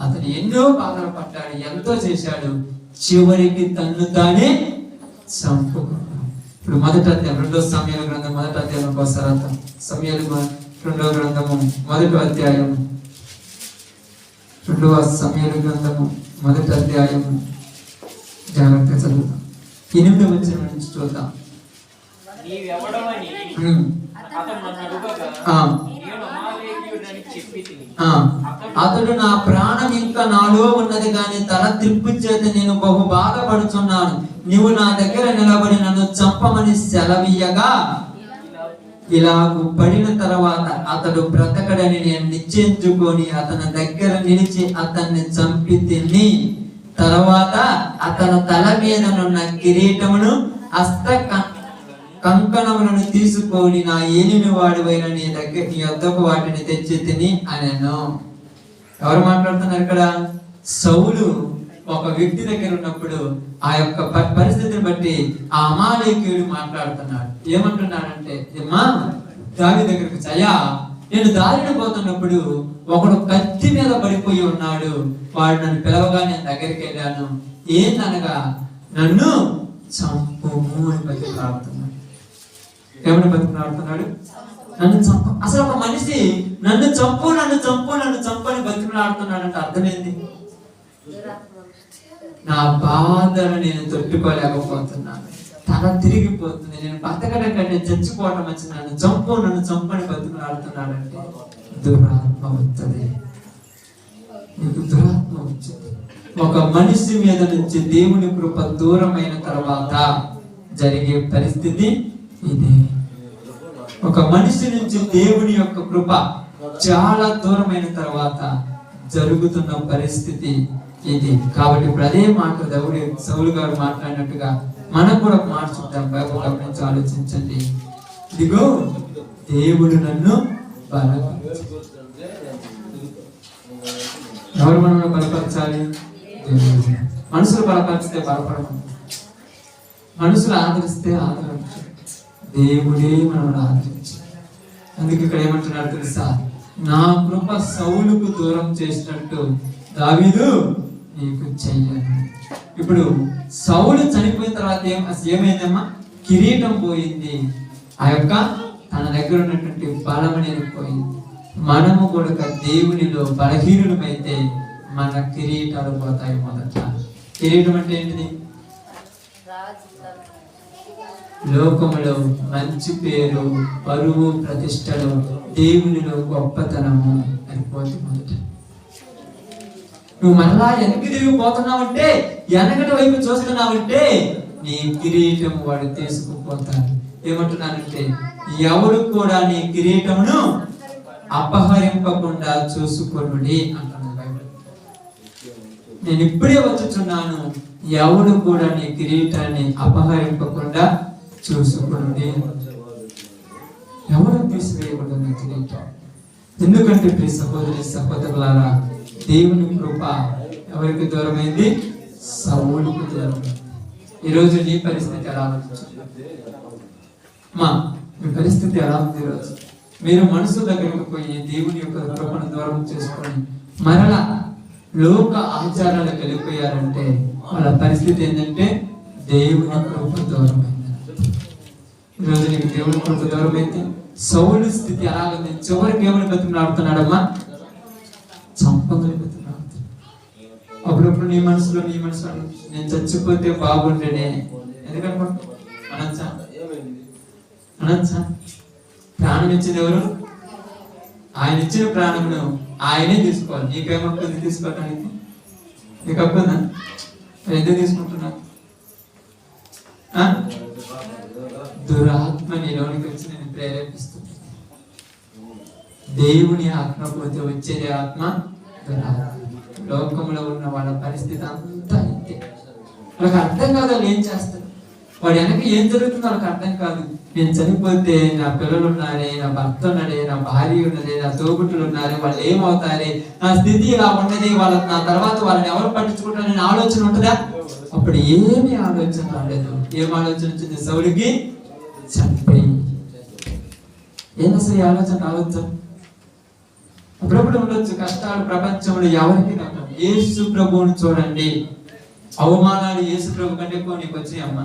అతను ఎన్నో బాధలు పడ్డాడు, ఎంతో చేశాడు, చివరికి తన్ను తానే చంపుకున్నాడు. ఇప్పుడు మొదటి అధ్యాయం 2వ సమూయేలు గ్రంథం 1వ అధ్యాయం ఒకసారి సమూయేలు 2వ గ్రంథము 1వ అధ్యాయం 2వ సమూయేలు గ్రంథము 1వ అధ్యాయం జాగ్రత్తగా చదువుతాం. 8వ వచనం నుంచి చూద్దాం. అతడు నా ప్రాణం ఇంకా నాలో ఉన్నది కానీ తల త్రిప్పు చేత నేను బహు బాధపడుచున్నాను. నీవు నా దగ్గర నిలబడి నన్ను చంపమని సెలవీయగా ఇలాగు పడిన తర్వాత అతడు బ్రతకడని నేను నిశ్చయించుకొని అతని దగ్గర నిలిచి అతన్ని చంపి తిని తర్వాత అతను తల మీద నున్న కిరీటమును హస్త కంకణములను తీసుకొని నా ఏలిని వాడివైన నీ వద్దకు వాటిని తెచ్చి తిని అనెను. ఎవరు మాట్లాడుతున్నారు ఇక్కడ? సౌలు ఒక వ్యక్తి దగ్గర ఉన్నప్పుడు ఆ యొక్క పరిస్థితిని బట్టి ఆ అమాలేకీయుడు మాట్లాడుతున్నాడు. ఏమంటున్నాడంటే, అమ్మా దావీదు దగ్గరికి చయ్యా, నేను దారిని పోతున్నప్పుడు ఒకడు కత్తి మీద పడిపోయి ఉన్నాడు. వాడు నన్ను పిలవగా నేను దగ్గరికి వెళ్ళాను. ఏందనగా నన్ను చంపుము అని బతికిలాడుతున్నాడు. ఏమని బతికిలాడుతున్నాడు? నన్ను చంప. అసలు ఒక మనిషి నన్ను చంపు నన్ను చంపు నన్ను చంపని బతికిలాడుతున్నాడు అంటే అర్థమేంది? నా బాధను నేను తట్టుకోలేకపోతున్నాను, తల తిరిగిపోతుంది, నేను బతకడం కంటే చచ్చిపోవడం వచ్చింది, నన్ను చంపని బతుకులాడుతున్నాడంటే దురాత్మ వస్తుంది. నీకు దురాత్మ వచ్చింది. ఒక మనిషి మీద నుంచి దేవుని కృప దూరమైన తర్వాత జరిగే పరిస్థితి ఇది. ఒక మనిషి నుంచి దేవుని యొక్క కృప చాలా దూరమైన తర్వాత జరుగుతున్న పరిస్థితి ఇది. కాబట్టి ఇప్పుడు అదే మాట సౌలు గారు మాట్లాడినట్టుగా మనం కూడా మార్చుకుంటాం. బైబిల్ గురించి ఆలోచించండి. ఇదిగో దేవుడు నన్ను బలపరచాలి. ఎవరు మనల్ని బలపరచాలి? దేవుడు. మనుషులు బలపరిస్తే బలపడము, మనుషులు ఆదరిస్తే ఆదరించు, దేవుడే మనల్ని ఆదరించాలి. అందుకే ఇక్కడ ఏమంటున్నాడు తెలుసా? నా కృప సౌలుకు దూరం చేసినట్టు దావీదు నీకు చెయ్యను. ఇప్పుడు సౌలు చనిపోయిన తర్వాత ఏమైందమ్మా? కిరీటం పోయింది, ఆ యొక్క తన దగ్గర ఉన్నటువంటి బలం అనేది పోయింది. మనము కూడా దేవునిలో బలహీనులమైతే మన కిరీటాలు పోతాయి. మొదట కిరీటం అంటే ఏంటిది? లోకములో మంచి పేరు, పరువు, ప్రతిష్టలు, దేవునిలో గొప్పతనము అని పోతే మొదట. నువ్వు మళ్ళా వెనక్కి తిరిగిపోతున్నావంటే, వెనకటి వైపు చూస్తున్నావంటే నీ కిరీటం వాడు తీసుకుపోతాడు. ఏమంటున్నానంటే, ఎవరు కూడా నీ కిరీటమును అపహరింపకుండా చూసుకొనుడి అంటున్నది బైబిల్. నేను ఇప్పుడే వచ్చుచున్నాను, ఎవరు కూడా నీ కిరీటాన్ని అపహరింపకుండా చూసుకొనుడి. ఎవరు తీసివేయకూడదు నీ కిరీటం. ఎందుకంటే ప్రియ సహోదరి సహోదరులారా, దేవుని కృప ఎవరికి దూరమైంది? సౌలుకు దూరమైంది. ఈరోజు నీ పరిస్థితి ఎలా ఉంది? మీ పరిస్థితి ఎలా ఉంది? ఈరోజు మీరు మనసు దగ్గరకు పోయి దేవుని యొక్క కృపను దూరం చేసుకొని మరలా లోక ఆచారాలకు వెళ్ళిపోయారంటే వాళ్ళ పరిస్థితి ఏంటంటే దేవుని కృప దూరమైంది. ఈరోజు నీకు దేవుని కృప దూరమైంది. సౌలు స్థితి ఎలా ఉంది? చివరికి ఏమని బతిమలాడుతున్నాడమ్మా? చంపగలి బతిమలాడుతున్నాడు. అప్పుడప్పుడు నీ మనసులో నేను చచ్చిపోతే బాగుండేనే. ఎందుకంటే అనొచ్చా? ప్రాణం ఇచ్చింది ఎవరు? ఆయన ఇచ్చిన ప్రాణమును ఆయనే తీసుకోవాలి. నీకేమొక్కుంది తీసుకోవటానికి? నీకు అప్పుందా? ఎందుకు తీసుకుంటున్నా? దురాత్మ నీలోనికి వచ్చి నేను ప్రేరేపిస్తుంది. దేవుని ఆత్మ పోతే వచ్చేది ఆత్మ దురాత్మ. లోకంలో ఉన్న వాళ్ళ పరిస్థితి అంతా ఇంతే. వాళ్ళకి అర్థం కాదు వాళ్ళు ఏం చేస్తారు, వాడు వెనక ఏం జరుగుతుందో వాళ్ళకి అర్థం కాదు. నేను చనిపోతే నా పిల్లలు ఉన్నారే, నా భర్త ఉన్నాడే, నా భార్య ఉన్నదే, నా తోబుట్టులు ఉన్నారే, వాళ్ళు ఏమవుతారే, నా స్థితి ఇలా ఉన్నది, వాళ్ళకి నా తర్వాత వాళ్ళని ఎవరు పట్టించుకుంటారని ఆలోచన ఉంటుందా? అప్పుడు ఏమి ఆలోచన రాలేదు. ఏం ఆలోచన వచ్చింది? సౌలుకి చనిపోయి. ఏం అసలు ఈ ఆలోచన రావచ్చు? అప్పుడప్పుడు ఉండొచ్చు కష్టాలు ప్రపంచంలో ఎవరికి రావడం. యేసు ప్రభువుని చూడండి, అవమానాలు యేసు ప్రభు కంటే ఎక్కువ నీకు వచ్చాయి అమ్మ.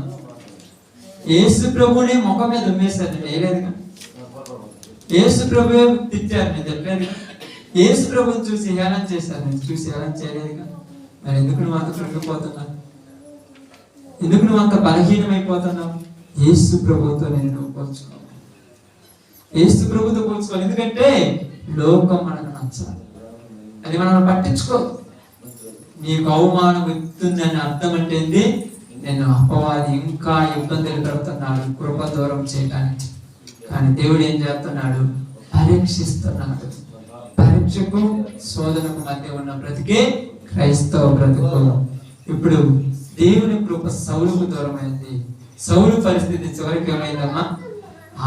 యేసు ప్రభునే ముఖం మీద ఉమ్మేశారు, వేయలేదుగా. యేసు ప్రభువే తిట్టారు, నేను చెప్పలేదుగా. యేసు ప్రభుని చూసి హేళన చేశారు, నేను చూసి హేళన చేయలేదుగా. మరి ఎందుకు నువ్వు అంత కృంగిపోతున్నావు? ఎందుకు నువ్వు అంత బలహీనమైపోతున్నావు? యేసు ప్రభుతో నేను పోల్చుకోవాలి, యేసు ప్రభుతో పోల్చుకోవాలి. ఎందుకంటే లోకం మనకు నచ్చాలి, అది మనం పట్టించుకో. నీకు అవమానం వస్తుందని అర్థం అంటే నేను అపవాది ఇంకా ఇబ్బందులు పెడుతున్నాడు కృప దూరం చేయడానికి. కానీ దేవుడు ఏం చేస్తున్నాడు? పరీక్షిస్తున్నాడు. పరీక్షకు శోధనకు మధ్య ఉన్న బ్రతికే క్రైస్తవ బ్రతుకు. ఇప్పుడు దేవుని కృప సౌలుకు దూరమైంది. సౌలు పరిస్థితి చివరికి ఏమైందమ్మా?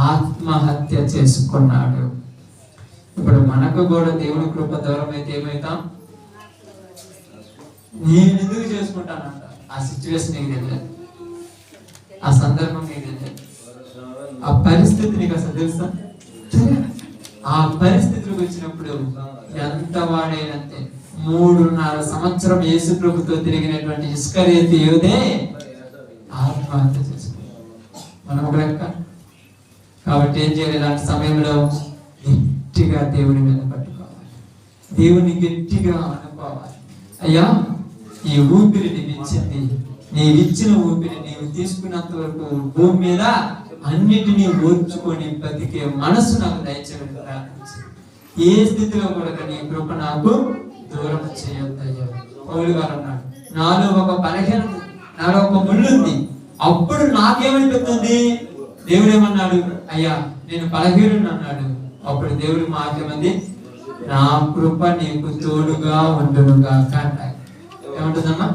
ఆత్మహత్య చేసుకున్నాడు. ఇప్పుడు మనకు కూడా దేవుని కృప దూరం అయితే ఏమవుతాం? నేను ఎందుకు చేసుకుంటానంట. ఆ సిచ్యువేషన్ నీకు తెలియదు, ఆ సందర్భం నీకు తెలియదు, ఆ పరిస్థితి నీకు అసలు తెలుసా? ఆ పరిస్థితికి వచ్చినప్పుడు ఎంత వాడైనంతే 3.5 సంవత్సరం యేసు ప్రభుతో తిరిగినటువంటి ఇస్కరియోతు యూదే ఆత్మహత్య చేసుకున్నాడు. మనం ఒక లెక్క. కాబట్టి ఏం చేయాలి? ఇలాంటి సమయంలో గట్టిగా దేవుని మీద పట్టుకోవాలి, దేవుని గట్టిగా అనుకోవాలి. అయ్యా, ఈ ఊపిరి నీవు ఇచ్చింది, నీవు ఇచ్చిన ఊపిరి నీవు తీసుకున్నంత వరకు భూమి మీద అన్నిటినీ ఓర్చుకొని బతికే మనసు నాకు దయచేయమని ప్రార్థించి, ఏ స్థితిలో కూడా నీ కృప నాకు దూరం చేయొద్దయ్యా. పౌలు గారు అన్నాడు, నాలో ఒక బలహీనత, నాలో ఒక ముళ్ళు ఉంది. అప్పుడు నాకేమనిపిస్తుంది? దేవుడు ఏమన్నాడు? అయ్యా నేను బలహీనుడు అన్నాడు. అప్పుడు దేవుడు మాకేమంది? నా కృప నీకు తోడుగా ఉండునుగాక అన్నాడు. ఏమంటుందమ్మా?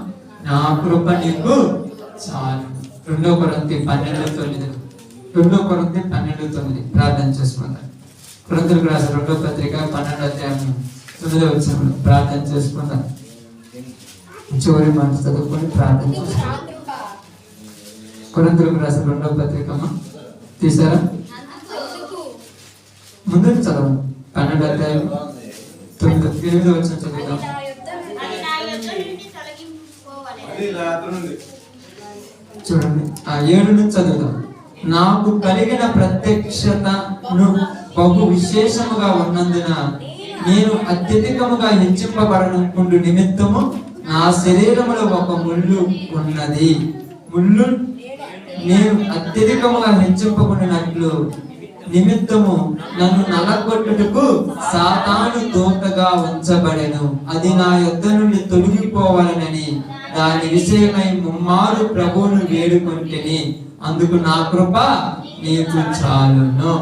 నా కృప నీకు చాలు. 2 కొరింథీ 12:9. 2 కొరింథీ 12:9 ప్రార్థన చేసుకుందాం. కొరింథీయులకు రాసిన 2వ పత్రిక 12వ అధ్యాయం 9వ వచనం ప్రార్థన చేసుకుందాం. చివరి మాట చదువుకొని ప్రార్థన చేసుకుందాం. కొరింథీయులకు రాసిన 2వ పత్రిక తీసారా? ముందు చదవండి. 12వ అధ్యాయం 8వ వచనం చదువుదాం. చూడండి, ఆ 7 నుంచి చదువుదాం. నాకు కలిగిన ప్రత్యక్షతను బహు విశేషముగా ఉన్నందున నేను అత్యధికముగా హెచ్చింపబడనుకుండు నిమిత్తము నా శరీరములో ఒక ముళ్ళు ఉన్నది. ముళ్ళు నేను అత్యధికముగా హెచ్చింపబడినట్లు నిమిత్తము నన్ను నలగొట్టుటకు సాతాను దూతగా ఉంచబడెను. అది నా యొద్ద నుండి తొలగిపోవాలనని దాని విషయమై ముమ్మారు ప్రభువును వేడుకొంటిని. అందుకు నా కృప నీకు చాలును.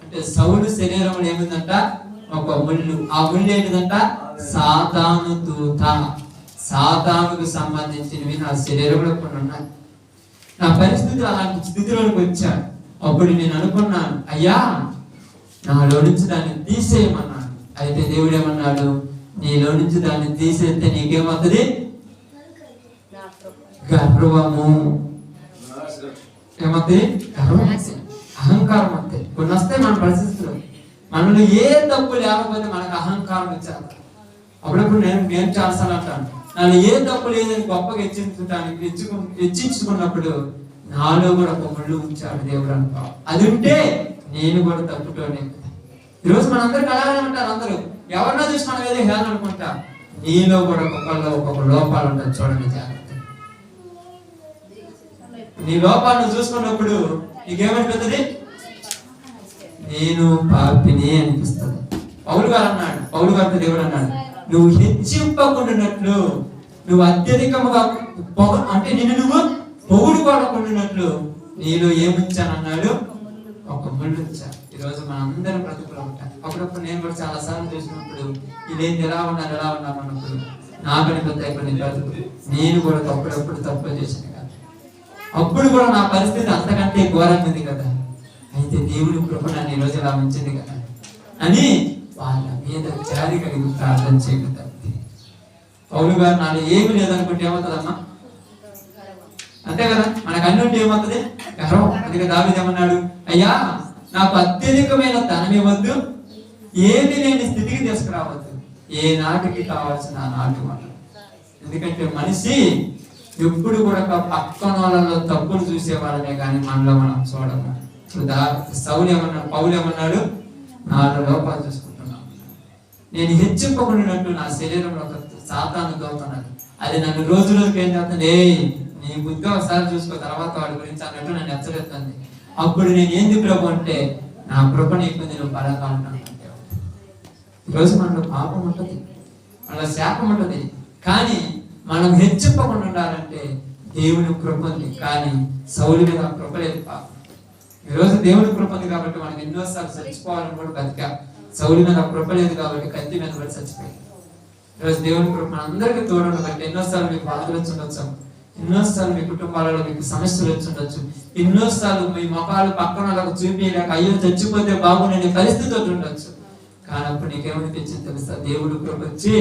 అంటే సౌలు శరీరంలో ఏమిందంట? ఒక ముళ్ళు. ఆ ముళ్ళు ఏంటిదంట? సాతాను దూత. సాతానుకు సంబంధించినవి నా శరీరంలో కొన్ని ఉన్నాయి. నా పరిస్థితులు అలాంటి స్థితిలోకి వచ్చాను. అప్పుడు నేను అనుకున్నాను, అయ్యా నాలో నుంచి దాన్ని తీసేయమన్నాను. అయితే దేవుడు ఏమన్నాడు? నీలో నుంచి దాన్ని తీసేస్తే నీకేమవుతుంది? గర్వము. ఏమవుతుంది? గర్వం, అహంకారం వస్తాయి. కొన్ని వస్తాయి మన పరిస్థితులు. మనలో ఏ తప్పు లేకపోతే మనకు అహంకారం వచ్చారు. అప్పుడప్పుడు నేను చాలాసార్లు అంటాను, నాలో ఏ తప్పు లేదని గొప్పగా హెచ్చించుకున్నప్పుడు నాలో కూడా ఒక ముళ్ళు ఉంచాడు దేవుడు అనుకో. అది ఉంటే నేను కూడా తప్పుతోనే. ఈరోజు మనందరికి అలాగే ఉంటారు. అందరూ ఎవరినో చూసి మనం ఏదో హేళన అనుకుంటా. నీలో కూడా ఒక్కొక్క లోపాలు ఉంటాయి. చూడండి జాగ్రత్త. నీ లోపాలను చూసుకున్నప్పుడు నీకేమనిపిస్తుంది? నేను పాపిని అనిపిస్తుంది. పౌలు గారితో దేవుడు అన్నాడు, నువ్వు హెచ్చింపకుండానట్లు, నువ్వు అత్యధికముగా అంటే నిన్ను నువ్వు పొగుడుకోడకుండానట్లు నీలో ఏముంచానన్నాడు? ఒక ముళ్ళు ఉంచా. ఈరోజు మన అందరం బ్రతుకులో ఉంటాం. అప్పుడప్పుడు నేను కూడా చాలా సార్లు చూసినప్పుడు ఇదేంటి ఎలా ఉన్నారు అన్నప్పుడు నాకు అనిపిస్తాయి కొన్ని బ్రతుకులు. నేను కూడా అప్పుడప్పుడు తప్పు చేశాను కదా, అప్పుడు కూడా నా పరిస్థితి అంతకంటే ఘోరంగా ఉంది కదా. అయితే దేవుడి కృప నన్ను ఈరోజు ఇలా ఉంచింది కదా అని వాళ్ళ మీద జారి కలిగి ప్రార్థన చేయగలుగుతారు. పౌలు గారు నాలో ఏమి లేదనుకుంటే ఏమవుతుందమ్మా? అంతే కదా, మనకు అన్ని ఉంటే ఏమవుతుంది? గర్వం. అందుకే దావీదు ఏమన్నాడు? అయ్యా నాకు అత్యధికమైన ధనం ఇవ్వద్దు, ఏది లేని స్థితికి తీసుకురావద్దు, ఏ నాటికి కావాల్సిన నాటి మాట. ఎందుకంటే మనిషి ఎప్పుడు కూడా పక్కన వాళ్ళలో తప్పులు చూసే వాళ్ళనే కానీ మనలో మనం చూడము. ఇప్పుడు పౌలు ఏమన్నాడు? నాలో లోపాలు చూసుకుంటున్నాను. నేను హెచ్చింపబడినట్టు నా శరీరంలో ఒక సాతాను దోతున్నాడు. అది నన్ను రోజు రోజుకి ఏం చేస్తుంది? నీ బుద్ధి ఒకసారి చూసుకో, తర్వాత వాడి గురించి అన్నట్టు నన్ను హెచ్చరిస్తుంది. అప్పుడు నేను ఏంది ప్రభు అంటే, నా కృప నీకు నేను బలంగా ఉంటాను. ఈరోజు మనలో పాపం ఉంటుంది, మనలో శాపం ఉంటుంది. కానీ మనం హెచ్చింపకుండా ఉండాలంటే దేవుని కృప ఉంది. కానీ సౌలు మీద కృప లేదు పాపం. ఈరోజు దేవుని కృప ఉంది కాబట్టి మనకి ఎన్నోసార్లు చచ్చిపోవాలని కూడా బతికా. సౌలు మీద కృప లేదు కాబట్టి కత్తి మీద కూడా చచ్చిపోయింది. ఈరోజు దేవుని కృప అందరికీ తోడు బట్టి ఎన్నోసార్లు మీకు బాధలు వచ్చుండొచ్చు, ఎన్నోసార్లు మీ కుటుంబాలలో మీకు సమస్యలు వచ్చుండొచ్చు, ఎన్నోసార్లు మీ మొఖాలు పక్కన వాళ్ళకు చూపించలేక అయ్యో చచ్చిపోతే బాగుండే పరిస్థితి ఉండొచ్చు. కానీ అప్పుడు నీకేమనిపించింది తెలుసా? దేవుడు కృప వచ్చి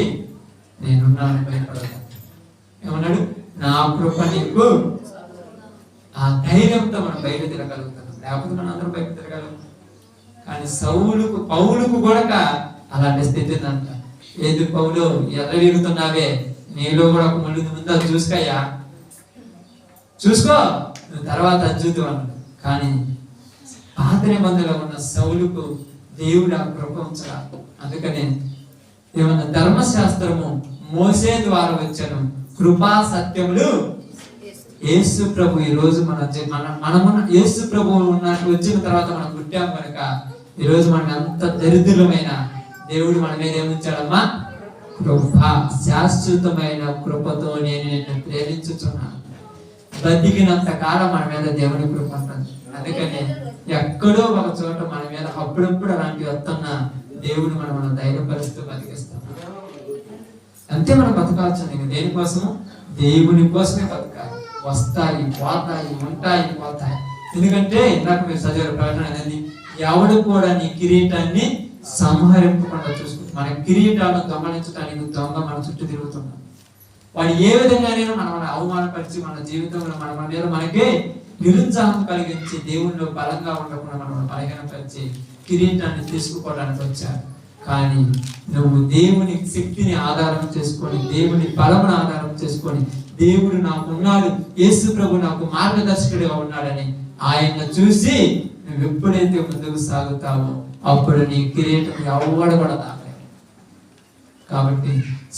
నేనున్నాను, భయపడదు. ఏమన్నాడు? నా కృప నీకు. ఆ ధైర్యంతో మనం బయట తిరగలుగుతాం. లేకపోతే మనం అందరూ బయట తిరగలుగుతాం. కానీ పౌలుకు కూడా అలాంటి స్థితి ఉందంట. ఏది పౌలు ఎర్రవిరుగుతున్నావే, నీలో కూడా ఒక ముళ్ళు ముందు చూసుకోయ్యా, చూసుకో, నువ్వు తర్వాత అద్భుతు అన్నాడు. కానీ పాత నిబంధనలో ఉన్న సౌలుకు దేవుడు ఆ కృప ఉంచాలి. అందుకనే ఏమన్నా ధర్మశాస్త్రము మోసే ద్వారా వచ్చాను, కృపా సత్యములు యేసు ప్రభు. ఈ రోజు మనము యేసు ప్రభు ఉన్నట్టు వచ్చిన తర్వాత మనం పుట్టాం కనుక ఈరోజు మనం ఎంత దరిద్రమైన దేవుడు మన మీద ఏముంచాడమ్మా? కృప. శాశ్వతమైన కృపతో నేను నిన్ను ప్రేమించుచున్నాను. బతికినంత కాలం మన మీద దేవుని కృప ఉంటుంది. అందుకని ఎక్కడో ఒక చోట మన మీద అప్పుడప్పుడు అలాంటి వస్తున్న దేవుడు మనం ధైర్యపరుస్తూ బతికిస్తాం. అంతే మనం బతకాల్సింది. దేనికోసము? దేవుని కోసమే బతకాలి. వస్తాయి, పోతాయి, ఉంటాయి, పోతాయి. ఎందుకంటే ఇందాక మీరు చదివారు ప్రకటన అనేది, ఎవడు కూడా నీ కిరీటాన్ని సంహరింపకుండా చూసుకుంటాం. మన కిరీటాలను దొంగలించడానికి దొంగ మన చుట్టూ తిరుగుతున్నాం. వాడు ఏ విధంగానైనా మనం అవమానపరిచి మన జీవితంలో మన మీద మనకే నిరుత్సాహం కలిగించి దేవుళ్ళు బలంగా ఉండకుండా మనం బలహీనపరిచి కిరీటాన్ని తీసుకుపోవడానికి వచ్చారు. కానీ నువ్వు దేవుని శక్తిని ఆధారం చేసుకొని, దేవుని బలమును ఆధారం చేసుకొని, దేవుడు నాకు ఉన్నాడు, యేసు ప్రభు నాకు మార్గదర్శకుడిగా ఉన్నాడని ఆయన చూసి నువ్వు ఎప్పుడైతే ముందుకు సాగుతావో అప్పుడు నీ కిరీటం ఎవడు కూడా తాగలేవు. కాబట్టి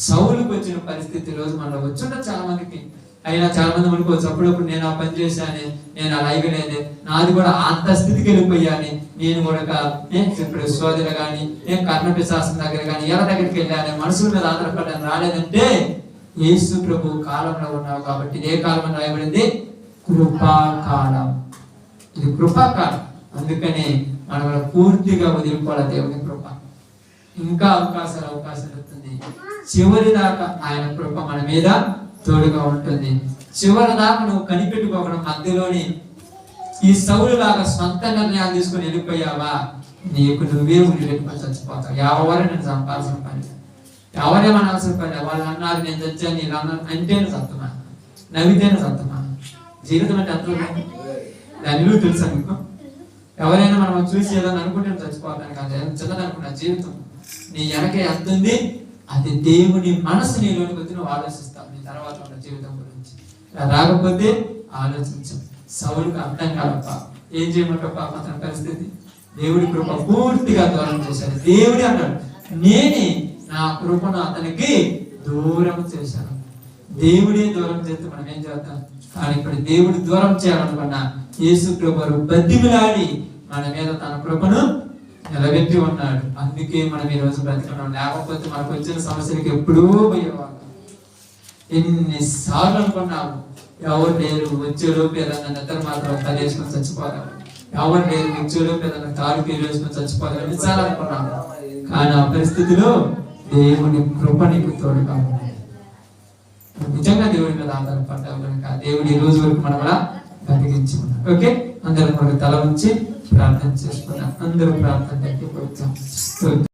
సౌలుకు వచ్చిన పరిస్థితి ఈ రోజు మనలో వచ్చుంటే చాలా మందికి. అయినా చాలా మంది అనుకోవచ్చు, అప్పుడప్పుడు నేను ఆ పని చేశాను, నేను అలా అయిపోయినది, నాది కూడా అంత స్థితికి వెళ్ళిపోయాను, నేను కూడా ఇప్పుడు సోదరు కానీ నేను కర్ణపి శాస్త్రం దగ్గర కానీ ఎవరి దగ్గరికి వెళ్ళాను, మనుషుల మీద ఆధారపడ్డాను రాలేదంటే యేసు ప్రభు కాలంలో ఉన్నావు. కాబట్టి ఇదే కాలం రాయబడింది కృపాకాలం. ఇది కృపాకాలం. అందుకని మనం పూర్తిగా వదిలిపోవాలి దేవుని కృప. ఇంకా అవకాశాలు వస్తుంది. చివరి దాకా ఆయన కృప మన మీద తోడుగా ఉంటుంది. చివరి దాకా నువ్వు కనిపెట్టుకోకుండా మధ్యలోని ఈ సౌలు లాగా సొంత నిర్ణయాలు తీసుకుని వెళ్ళిపోయావా, నీకు నువ్వే ఉరి పెట్టుకొని చచ్చిపోతావు. ఎవరు నేను చంపాల్సిన పని, ఎవరేమనాల్సిన పని. వాళ్ళు అన్నారు నేను చచ్చాను, ఇలా అన్నారు అంటేనే చత్తమా, నవ్వితేనే చత్తమా. జీవితం అంటే అంత దాని తెలుసా మీకు? ఎవరైనా మనం చూసి ఏదైనా అనుకుంటే చచ్చిపోతాను కాదు, చిన్నదనుకున్నా జీవితం. నీ వెనక ఎంత ఉంది, అది దేవుని మనసు నీలోనికి వచ్చి నువ్వు ఆలోచిస్తావు నీ తర్వాత ఉన్న జీవితం గురించి. రాకపోతే ఆలోచించు. సౌలుకు అర్థం కాదప్ప, ఏం చేయమంటావు పాప అతని పరిస్థితి. దేవుడి కృప పూర్తిగా దూరం చేశాడు. దేవుడి అన్నాడు, నేనే నా కృపను అతనికి దూరం చేశాను. దేవుడే దూరం చేస్తే మనం ఏం చేద్దాం? కానీ ఇప్పుడు దేవుడు దూరం చేయాలనుకున్నా యేసు ప్రభు బతిమిలాడి మన మీద తన కృపను నిలబెట్టి ఉన్నాడు. అందుకే మనం ఈ రోజు బ్రతికున్నాం. లేకపోతే మనకు వచ్చిన సమస్యలకి ఎప్పుడూ పోయేవాళ్ళం. ఎన్నిసార్లు అనుకున్నాము, ఎవరు లేరు వచ్చేలోపు ఏదన్నా నిద్ర మాత్రం తలేసుకొని చచ్చిపోతాం, ఎవరు లేరు వచ్చేలోపు ఏదన్నా కారు పేరు వేసుకొని చచ్చిపోతాం, ఎన్నిసార్లు అనుకున్నాము. కానీ ఆ పరిస్థితిలో దేవుని కృప నీకు తోడుగా ఉంది. నిజంగా దేవుడి మీద ఆధారపడ్డావు కనుక దేవుడు ఈ రోజు వరకు మనం అలా బతికించి ఉన్నాడు. ఓకే, అందరూ మనకు తల ఉంచి ప్రార్థన చేసుకున్నాం. అందరూ ప్రార్థన